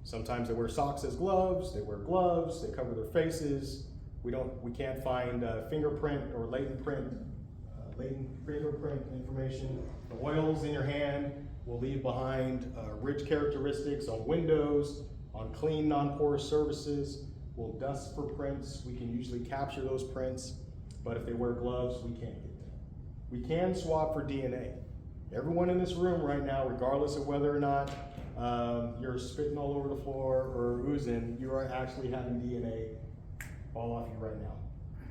Sometimes they wear socks as gloves, they wear gloves, they cover their faces. We can't find fingerprint or latent fingerprint information. The oils in your hand will leave behind rich characteristics on windows, on clean, non-porous surfaces. We'll dust for prints. We can usually capture those prints, but if they wear gloves, we can't get them. We can swab for DNA. Everyone in this room right now, regardless of whether or not you're spitting all over the floor or oozing, you are actually having DNA fall off you right now.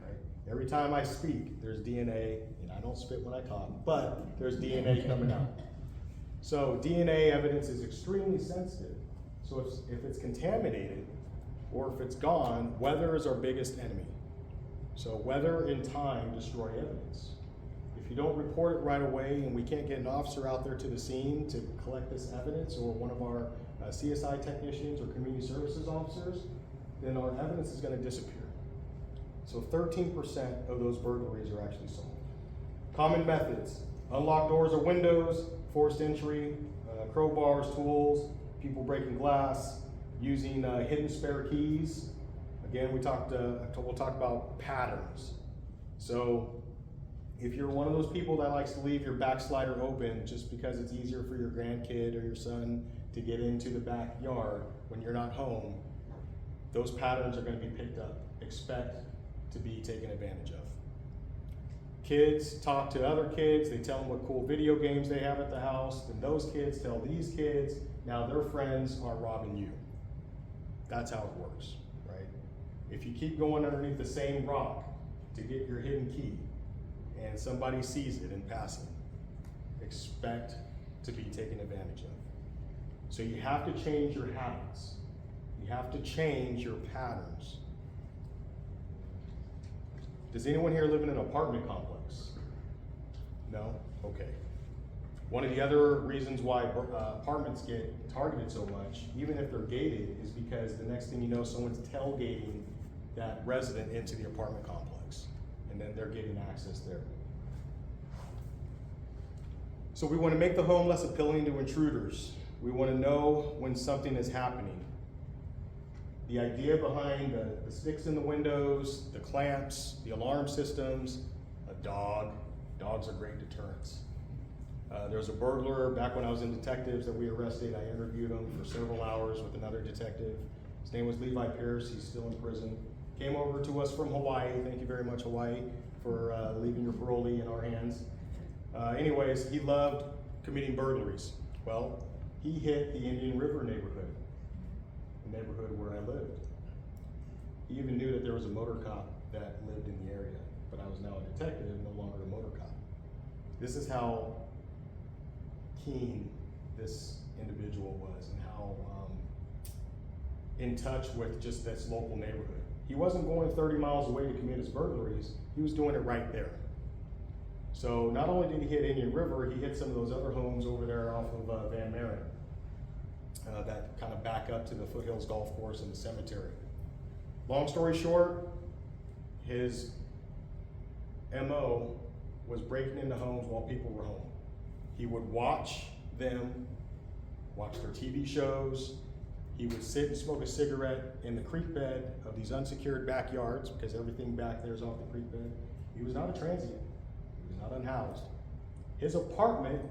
Right? Every time I speak, there's DNA, and I don't spit when I talk, but there's DNA coming out. So DNA evidence is extremely sensitive. So if it's contaminated or if it's gone, weather is our biggest enemy. So weather and time destroy evidence. If you don't report it right away and we can't get an officer out there to the scene to collect this evidence, or one of our CSI technicians or community services officers, then our evidence is going to disappear. So 13% of those burglaries are actually solved. Common methods: unlocked doors or windows, forced entry, crowbars, tools, people breaking glass, using hidden spare keys. Again, we'll talk about patterns. So if you're one of those people that likes to leave your back slider open just because it's easier for your grandkid or your son to get into the backyard when you're not home, those patterns are going to be picked up. Expect to be taken advantage of. Kids talk to other kids, they tell them what cool video games they have at the house, then those kids tell these kids, now their friends are robbing you. That's how it works, right? If you keep going underneath the same rock to get your hidden key, and somebody sees it in passing, expect to be taken advantage of. So you have to change your habits. You have to change your patterns. Does anyone here live in an apartment complex? No? Okay. One of the other reasons why apartments get targeted so much, even if they're gated, is because the next thing you know, someone's tailgating that resident into the apartment complex, and then they're getting access there. So we want to make the home less appealing to intruders. We want to know when something is happening. The idea behind the sticks in the windows, the clamps, the alarm systems, a dog. Dogs are great deterrents. There was a burglar back when I was in detectives that we arrested. I interviewed him for several hours with another detective. His name was Levi Pierce. He's still in prison. Came over to us from Hawaii. Thank you very much, Hawaii, for leaving your parolee in our hands. Anyways, he loved committing burglaries. Well, he hit the Indian River neighborhood, the neighborhood where I lived. He even knew that there was a motor cop that lived in the area, but I was now a detective, no longer a motor cop. This is how keen this individual was and how in touch with just this local neighborhood. He wasn't going 30 miles away to commit his burglaries, he was doing it right there. So not only did he hit Indian River, he hit some of those other homes over there off of Van Maren that kind of back up to the Foothills Golf Course and the cemetery. Long story short, his MO was breaking into homes while people were home. He would watch them, watch their TV shows. He would sit and smoke a cigarette in the creek bed of these unsecured backyards, because everything back there is off the creek bed. He was not a transient. He was not unhoused. His apartment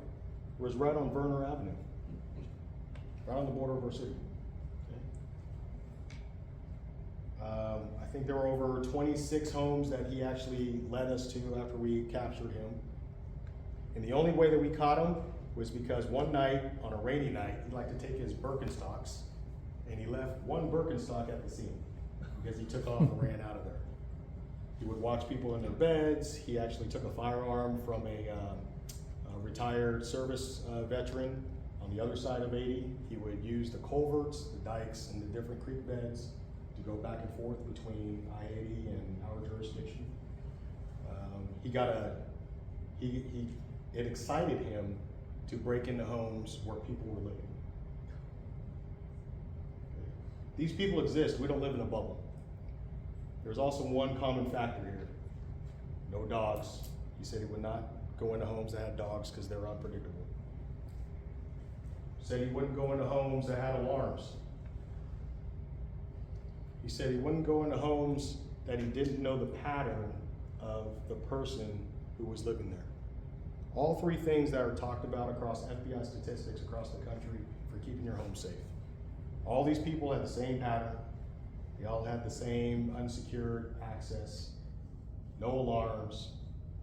was right on Verner Avenue, right on the border of our city. I think there were over 26 homes that he actually led us to after we captured him. And the only way that we caught him was because one night, on a rainy night, he liked to take his Birkenstocks, and he left one Birkenstock at the scene because he took off and ran out of there. He would watch people in their beds. He actually took a firearm from a retired service veteran on the other side of 80. He would use the culverts, the dikes, and the different creek beds to go back and forth between I-80 and our jurisdiction. It excited him to break into homes where people were living. These people exist, we don't live in a bubble. There's also one common factor here. No dogs. He said he would not go into homes that had dogs because they're unpredictable. Said he wouldn't go into homes that had alarms. He said he wouldn't go into homes that he didn't know the pattern of the person who was living there. All three things that are talked about across FBI statistics across the country for keeping your home safe. All these people had the same pattern. They all had the same unsecured access, no alarms,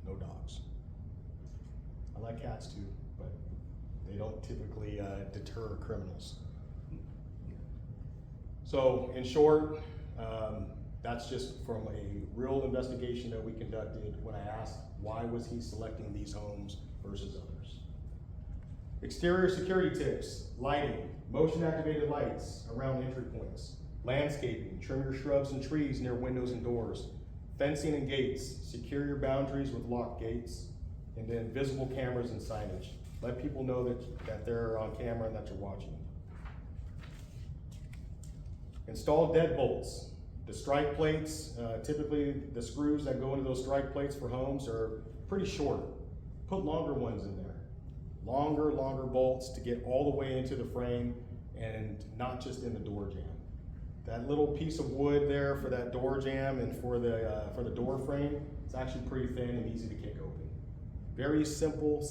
no dogs. I like cats too, but they don't typically deter criminals. So in short, that's just from a real investigation that we conducted when I asked why was he selecting these homes versus others. Exterior security tips, lighting, motion activated lights around entry points, landscaping, trim your shrubs and trees near windows and doors, fencing and gates, secure your boundaries with locked gates, and then visible cameras and signage. Let people know that they're on camera and that you're watching. Install deadbolts. The strike plates, typically the screws that go into those strike plates for homes are pretty short. Put longer ones in there. Longer bolts to get all the way into the frame and not just in the door jamb. That little piece of wood there for that door jamb and for the door frame, it's actually pretty thin and easy to kick open. Very simple,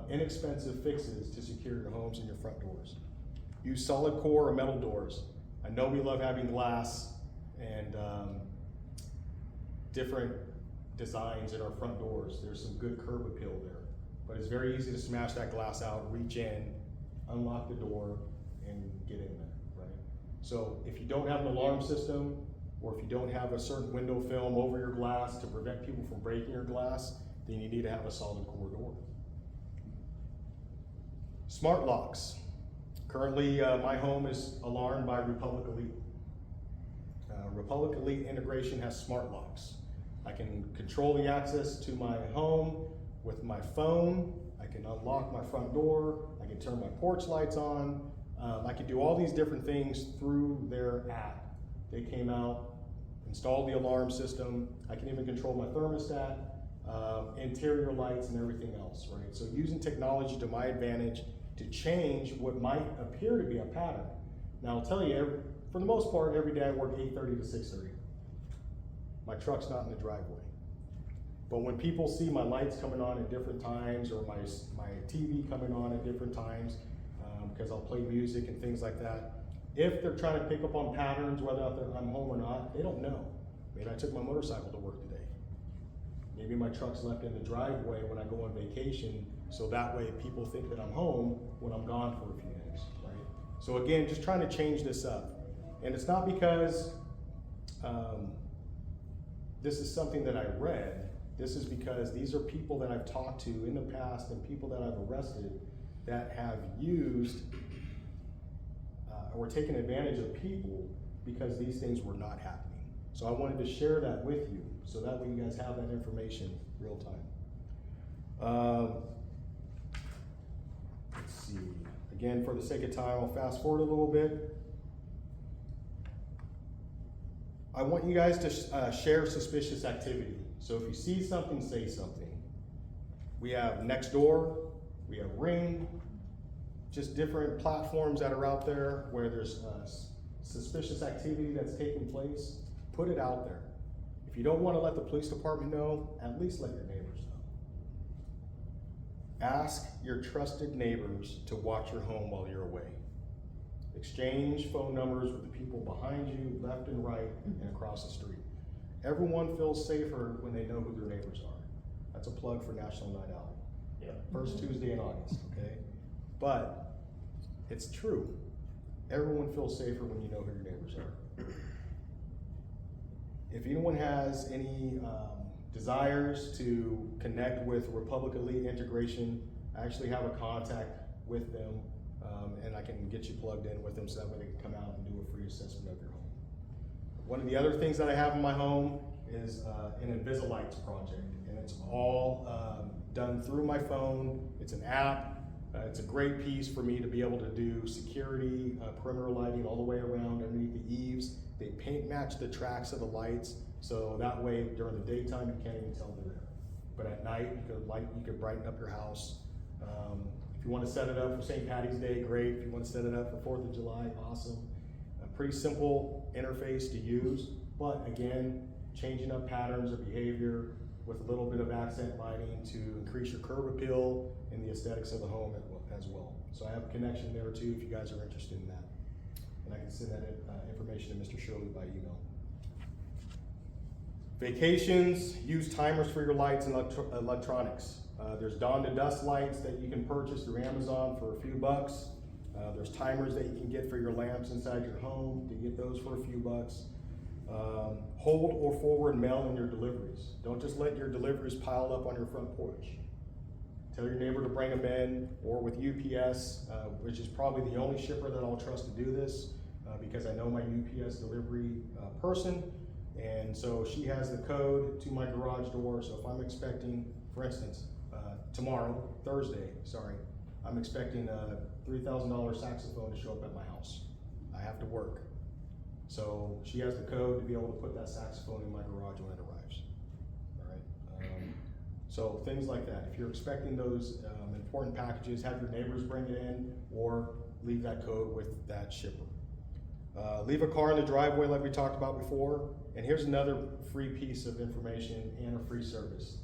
inexpensive fixes to secure your homes and your front doors. Use solid core or metal doors. I know we love having glass and different designs in our front doors. There's some good curb appeal there, but it's very easy to smash that glass out, reach in, unlock the door, and get in there, right? So if you don't have an alarm system, or if you don't have a certain window film over your glass to prevent people from breaking your glass, then you need to have a solid core door. Smart locks. Currently, my home is alarmed by Republic Elite. Republic Elite integration has smart locks. I can control the access to my home with my phone. I can unlock my front door. I can turn my porch lights on. I can do all these different things through their app. They came out, installed the alarm system. I can even control my thermostat, interior lights, and everything else, right? So using technology to my advantage to change what might appear to be a pattern. Now I'll tell you, for the most part, every day I work 8:30 to 6:30. My truck's not in the driveway. But when people see my lights coming on at different times or my TV coming on at different times, because I'll play music and things like that, if they're trying to pick up on patterns, whether I'm home or not, they don't know. Maybe I took my motorcycle to work today. Maybe my truck's left in the driveway when I go on vacation, so that way people think that I'm home when I'm gone for a few days, right? So again, just trying to change this up. And it's not because this is something that I read. This is because these are people that I've talked to in the past and people that I've arrested that have used or taken advantage of people because these things were not happening. So I wanted to share that with you so that way you guys have that information real time. Let's see. Again, for the sake of time, I'll fast forward a little bit. I want you guys to share suspicious activity. So if you see something, say something. We have Nextdoor, we have Ring, just different platforms that are out there where there's suspicious activity that's taking place. Put it out there. If you don't want to let the police department know, at least let your neighbors know. Ask your trusted neighbors to watch your home while you're away. Exchange phone numbers with the people behind you, left and right, and across the street. Everyone feels safer when they know who their neighbors are. That's a plug for National Night Out.
Yeah.
First Tuesday in August, okay? But it's true. Everyone feels safer when you know who your neighbors are. If anyone has any desires to connect with Republic Elite integration, I actually have a contact with them, and I can get you plugged in with them so that way they can come out and do a free assessment of your home. One of the other things that I have in my home is an Invisalights project, and it's all done through my phone. It's an app. It's a great piece for me to be able to do security, perimeter lighting all the way around underneath the eaves. They paint match the tracks of the lights, so that way during the daytime you can't even tell they're there. But at night you could brighten up your house. If you want to set it up for St. Patty's Day, great. If you want to set it up for 4th of July, awesome. A pretty simple interface to use, but again, changing up patterns of behavior with a little bit of accent lighting to increase your curb appeal and the aesthetics of the home as well. So I have a connection there too if you guys are interested in that. And I can send that information to Mr. Shirley by email. Vacations, use timers for your lights and electronics. There's dawn to dusk lights that you can purchase through Amazon for a few bucks. There's timers that you can get for your lamps inside your home to get those for a few bucks. Hold or forward mail in your deliveries. Don't just let your deliveries pile up on your front porch. Tell your neighbor to bring them in, or with UPS, which is probably the only shipper that I'll trust to do this, because I know my UPS delivery person, and so she has the code to my garage door. So if I'm expecting, for instance, tomorrow, Thursday, sorry, I'm expecting a $3,000 saxophone to show up at my house. I have to work. So she has the code to be able to put that saxophone in my garage when it arrives. All right. So things like that. If you're expecting those important packages, have your neighbors bring it in or leave that code with that shipper. Leave a car in the driveway like we talked about before. And here's another free piece of information and a free service.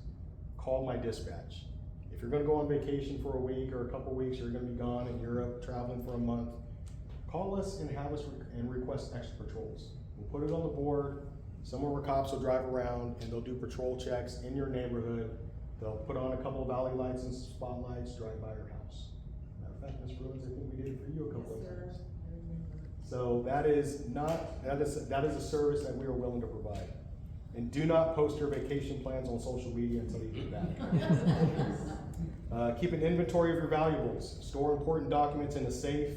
Call my dispatch. If you're gonna go on vacation for a week or a couple weeks, you're gonna be gone in Europe, traveling for a month, call us and have us request extra patrols. We'll put it on the board. Some of our cops will drive around and they'll do patrol checks in your neighborhood. They'll put on a couple of valley lights and spotlights, drive by your house. Matter of fact, Ms. Bruins, I think we did it for you a couple of times. So that is a service that we are willing to provide. And do not post your vacation plans on social media until you get back. Keep an inventory of your valuables. Store important documents in a safe.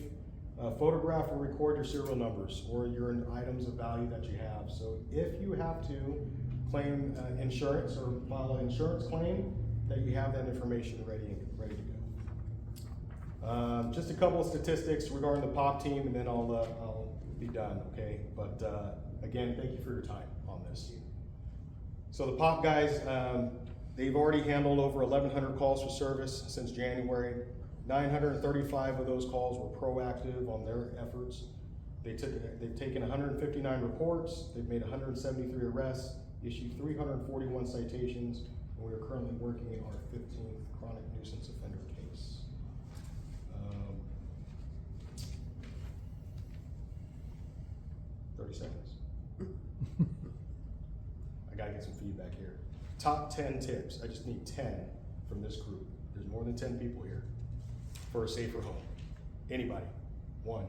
Photograph or record your serial numbers or your items of value that you have. So if you have to claim insurance or file an insurance claim, that you have that information ready to go. Just a couple of statistics regarding the POP team, and then I'll be done, okay? But again, thank you for your time on this. So the POP guys, they've already handled over 1,100 calls for service since January. 935 of those calls were proactive on their efforts. They've taken 159 reports, they've made 173 arrests, issued 341 citations, and we are currently working on our 15th chronic nuisance offender case. 30 seconds. I gotta get some feedback here. Top 10 tips, I just need 10 from this group. There's more than 10 people here. For a safer home. Anybody? One.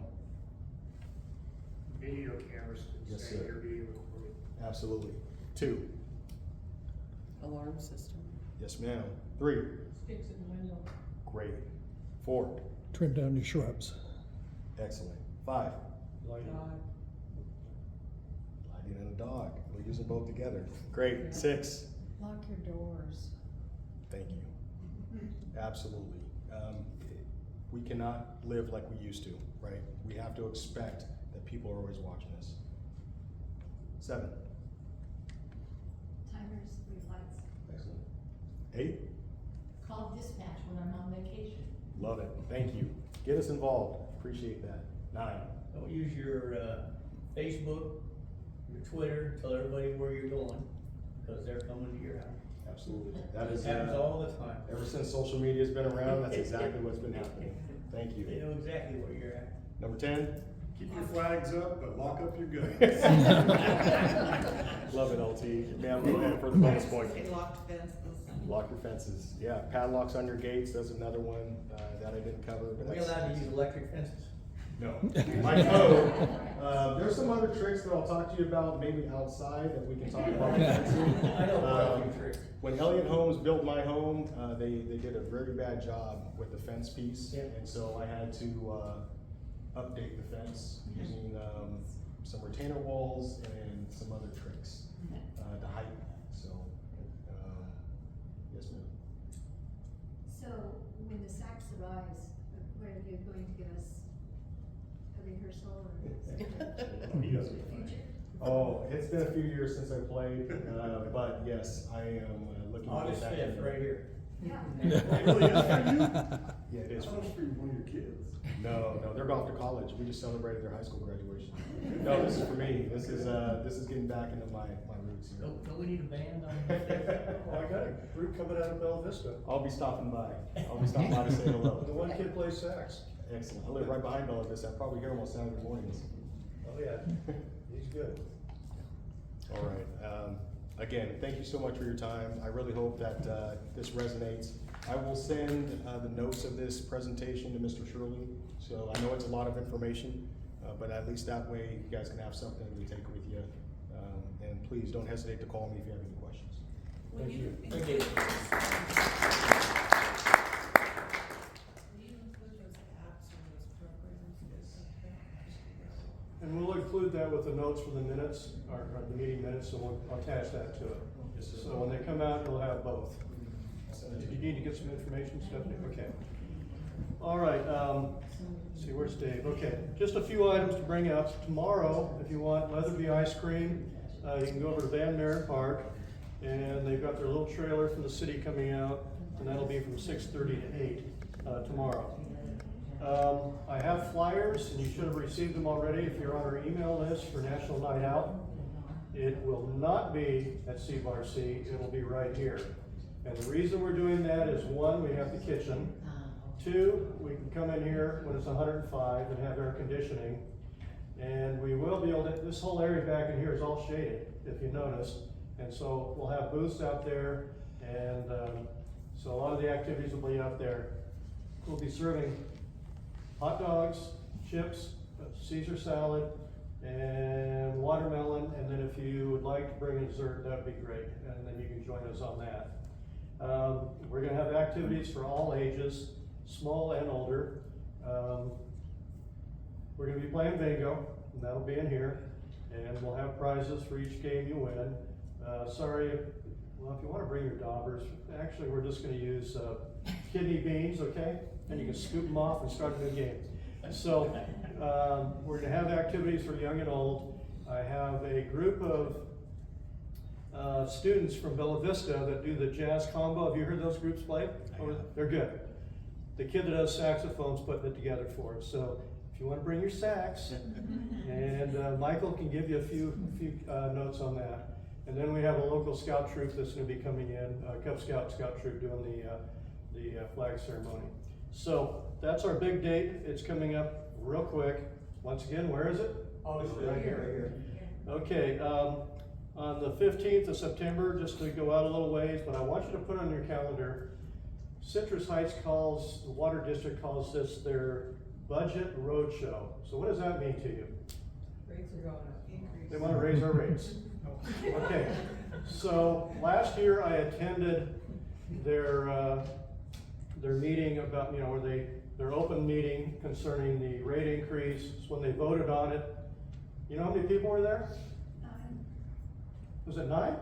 Video cameras to
Yes,
say
sir.
you're being recorded.
Absolutely. Two.
Alarm system.
Yes, ma'am. Three.
Sticks in the window.
Great. Four.
Trim down your shrubs.
Excellent. Five.
Lighting.
Lighting and a dog. We'll use them both together. Great. Six.
Lock your doors.
Thank you. Absolutely. We cannot live like we used to, right? We have to expect that people are always watching us. Seven.
Timers, brief lights.
Excellent. Eight.
Call dispatch when I'm on vacation.
Love it. Thank you. Get us involved. Appreciate that. Nine.
Don't use your Facebook, your Twitter, tell everybody where you're going, because they're coming to your house.
Absolutely. That
This
is
happens all the time.
ever since social media's been around, that's exactly what's been happening. Thank
They
you.
know exactly where you're at.
Number 10.
Keep your flags up, but lock up your guns.
Love it, LT. Ma'am, go ahead for the bonus point.
Locked fences.
Lock your fences. Yeah, padlocks on your gates. That's another one that I didn't cover. But
Are we
that's-
allowed to use electric fences?
No. My code. There's some other tricks that I'll talk to you about maybe outside that we can talk about.
I know quite a few tricks.
When Elliott Homes built my home, they did a very bad job with the fence piece.
Yeah.
And so I had to update the fence using some retainer walls and some other tricks, to heighten that, so, yes, ma'am.
So, when the sax arrives, where are you going to give us a rehearsal or?
He does it fine.
Oh, it's been a few years since I played, but yes, I am looking to
August
get back in
5th,
there.
right here.
Yeah.
It really is for you?
Yeah, it is.
It's almost for one of your kids.
No, they're off to college. We just celebrated their high school graduation. No, this is for me. This is getting back into my roots here.
Don't we need a band on this?
Well, I got a group coming out of Bella Vista.
I'll be stopping by. I'll be stopping by to say hello.
The one kid plays sax.
Excellent. I live right behind Bella Vista. I probably hear him on Saturday mornings.
Oh, yeah, he's good.
All right. Again, thank you so much for your time. I really hope that this resonates. I will send the notes of this presentation to Mr. Shirley. So I know it's a lot of information, but at least that way you guys can have something to take with you. And please don't hesitate to call me if you have any questions.
Will
Thank you.
Thank you.
Will you include those apps or those programs?
And we'll include that with the notes for the minutes, or the meeting minutes, so I'll attach that to it. So when they come out, you'll have both. Did you need to get some information, Stephanie? Okay. All right, let's see, where's Dave? Okay, just a few items to bring up. Tomorrow, if you want Leatherby ice cream, you can go over to Van Maren Park, and they've got their little trailer from the city coming out, and that'll be from 6:30 to 8 tomorrow. I have flyers, and you should have received them already if you're on our email list for National Night Out. It will not be at C-Bar-C, it'll be right here. And the reason we're doing that is, one, we have the kitchen. Two, we can come in here when it's 105 and have air conditioning. And we will be able to, this whole area back in here is all shaded, if you notice. And so we'll have booths out there, and so a lot of the activities will be out there. We'll be serving hot dogs, chips, Caesar salad, and watermelon, and then if you would like to bring a dessert, that'd be great, and then you can join us on that. We're gonna have activities for all ages, small and older. We're gonna be playing bingo, and that'll be in here, and we'll have prizes for each game you win. Sorry, well, if you wanna bring your daubers, actually, we're just gonna use kidney beans, okay? And you can scoop them off and start a new game. So, we're gonna have activities for young and old. I have a group of students from Bella Vista that do the jazz combo. Have you heard those groups play? They're good. The kid that does saxophone's putting it together for us. So if you want to bring your sax, and Michael can give you a few notes on that. And then we have a local scout troop that's going to be coming in, Cub Scout troop doing the flag ceremony. So that's our big date. It's coming up real quick. Once again, where is it? Right here. Okay. On the 15th of September, just to go out a little ways, but I want you to put on your calendar, Citrus Heights calls, the Water District calls this their budget roadshow. So what does that mean to you?
Rates are going up, increase.
They want to raise our rates. Okay, so last year I attended their meeting about, where their open meeting concerning the rate increase. It's when they voted on it. You know how many people were there? Was it 9?
9.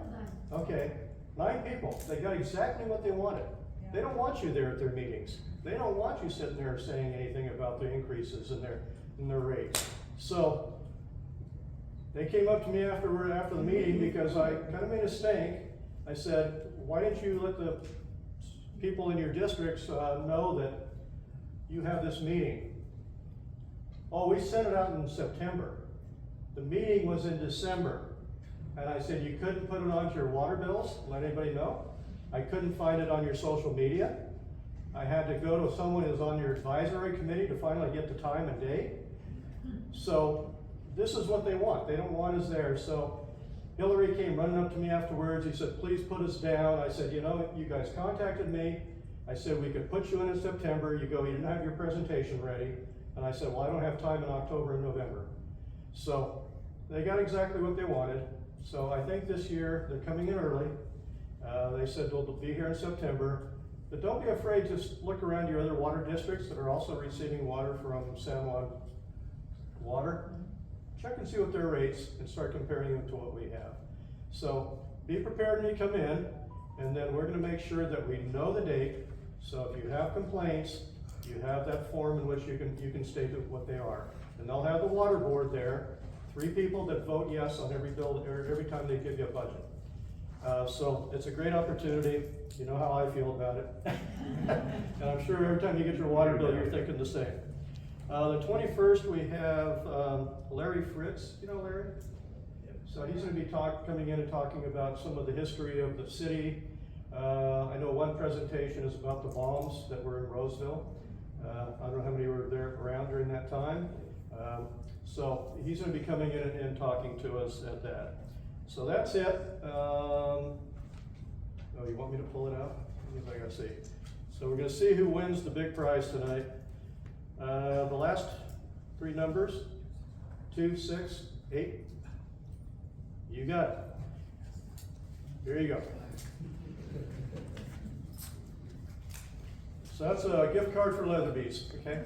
Okay, 9 people. They got exactly what they wanted. They don't want you there at their meetings. They don't want you sitting there saying anything about the increases in their rates. So they came up to me after the meeting because I kind of made a stink. I said, why didn't you let the people in your districts know that you have this meeting? Oh, we sent it out in September. The meeting was in December. And I said, you couldn't put it onto your water bills, let anybody know? I couldn't find it on your social media. I had to go to someone who's on your advisory committee to finally get the time and date. So this is what they want. They don't want us there. So Hillary came running up to me afterwards. He said, please put us down. I said, you guys contacted me. I said, we could put you in September. You didn't have your presentation ready. And I said, well, I don't have time in October and November. So they got exactly what they wanted. So I think this year they're coming in early. They said they'll be here in September. But don't be afraid to look around your other water districts that are also receiving water from San Juan Water. check and see what their rates and start comparing them to what we have. So be prepared when you come in, and then we're gonna make sure that we know the date. So if you have complaints, you have that form in which you can state what they are. And they'll have the water board there, 3 people that vote yes on every bill, or every time they give you a budget. So it's a great opportunity. You know how I feel about it. And I'm sure every time you get your water bill, you're thinking the same. The 21st, we have Larry Fritz. You know Larry? So he's going to be coming in and talking about some of the history of the city. I know one presentation is about the bombs that were in Roseville. I don't know how many were there around during that time. So he's going to be coming in and talking to us at that. So that's it. Oh, you want me to pull it out? What do I gotta see? So we're gonna see who wins the big prize tonight. The last 3 numbers, 2, 6, 8. You got it. Here you go. So that's a gift card for Leatherby's, okay?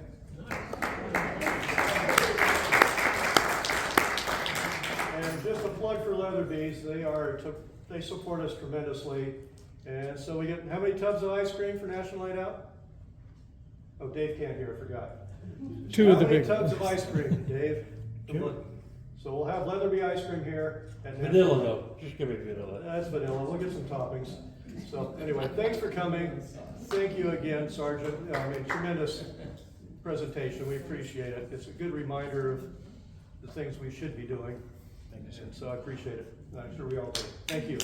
And just a plug for Leatherby's, they support us tremendously. And so we get, how many tubs of ice cream for National Night Out? Oh, Dave can't hear, I forgot.
2 of the big
How many
ones.
tubs of ice cream, Dave?
2.
So we'll have Leatherby ice cream here. And
Vanilla though, just give me vanilla.
That's vanilla, we'll get some toppings. So anyway, thanks for coming. Thank you again, Sergeant. Tremendous presentation, we appreciate it. It's a good reminder of the things we should be doing. And so I appreciate it. I'm sure we all do. Thank you.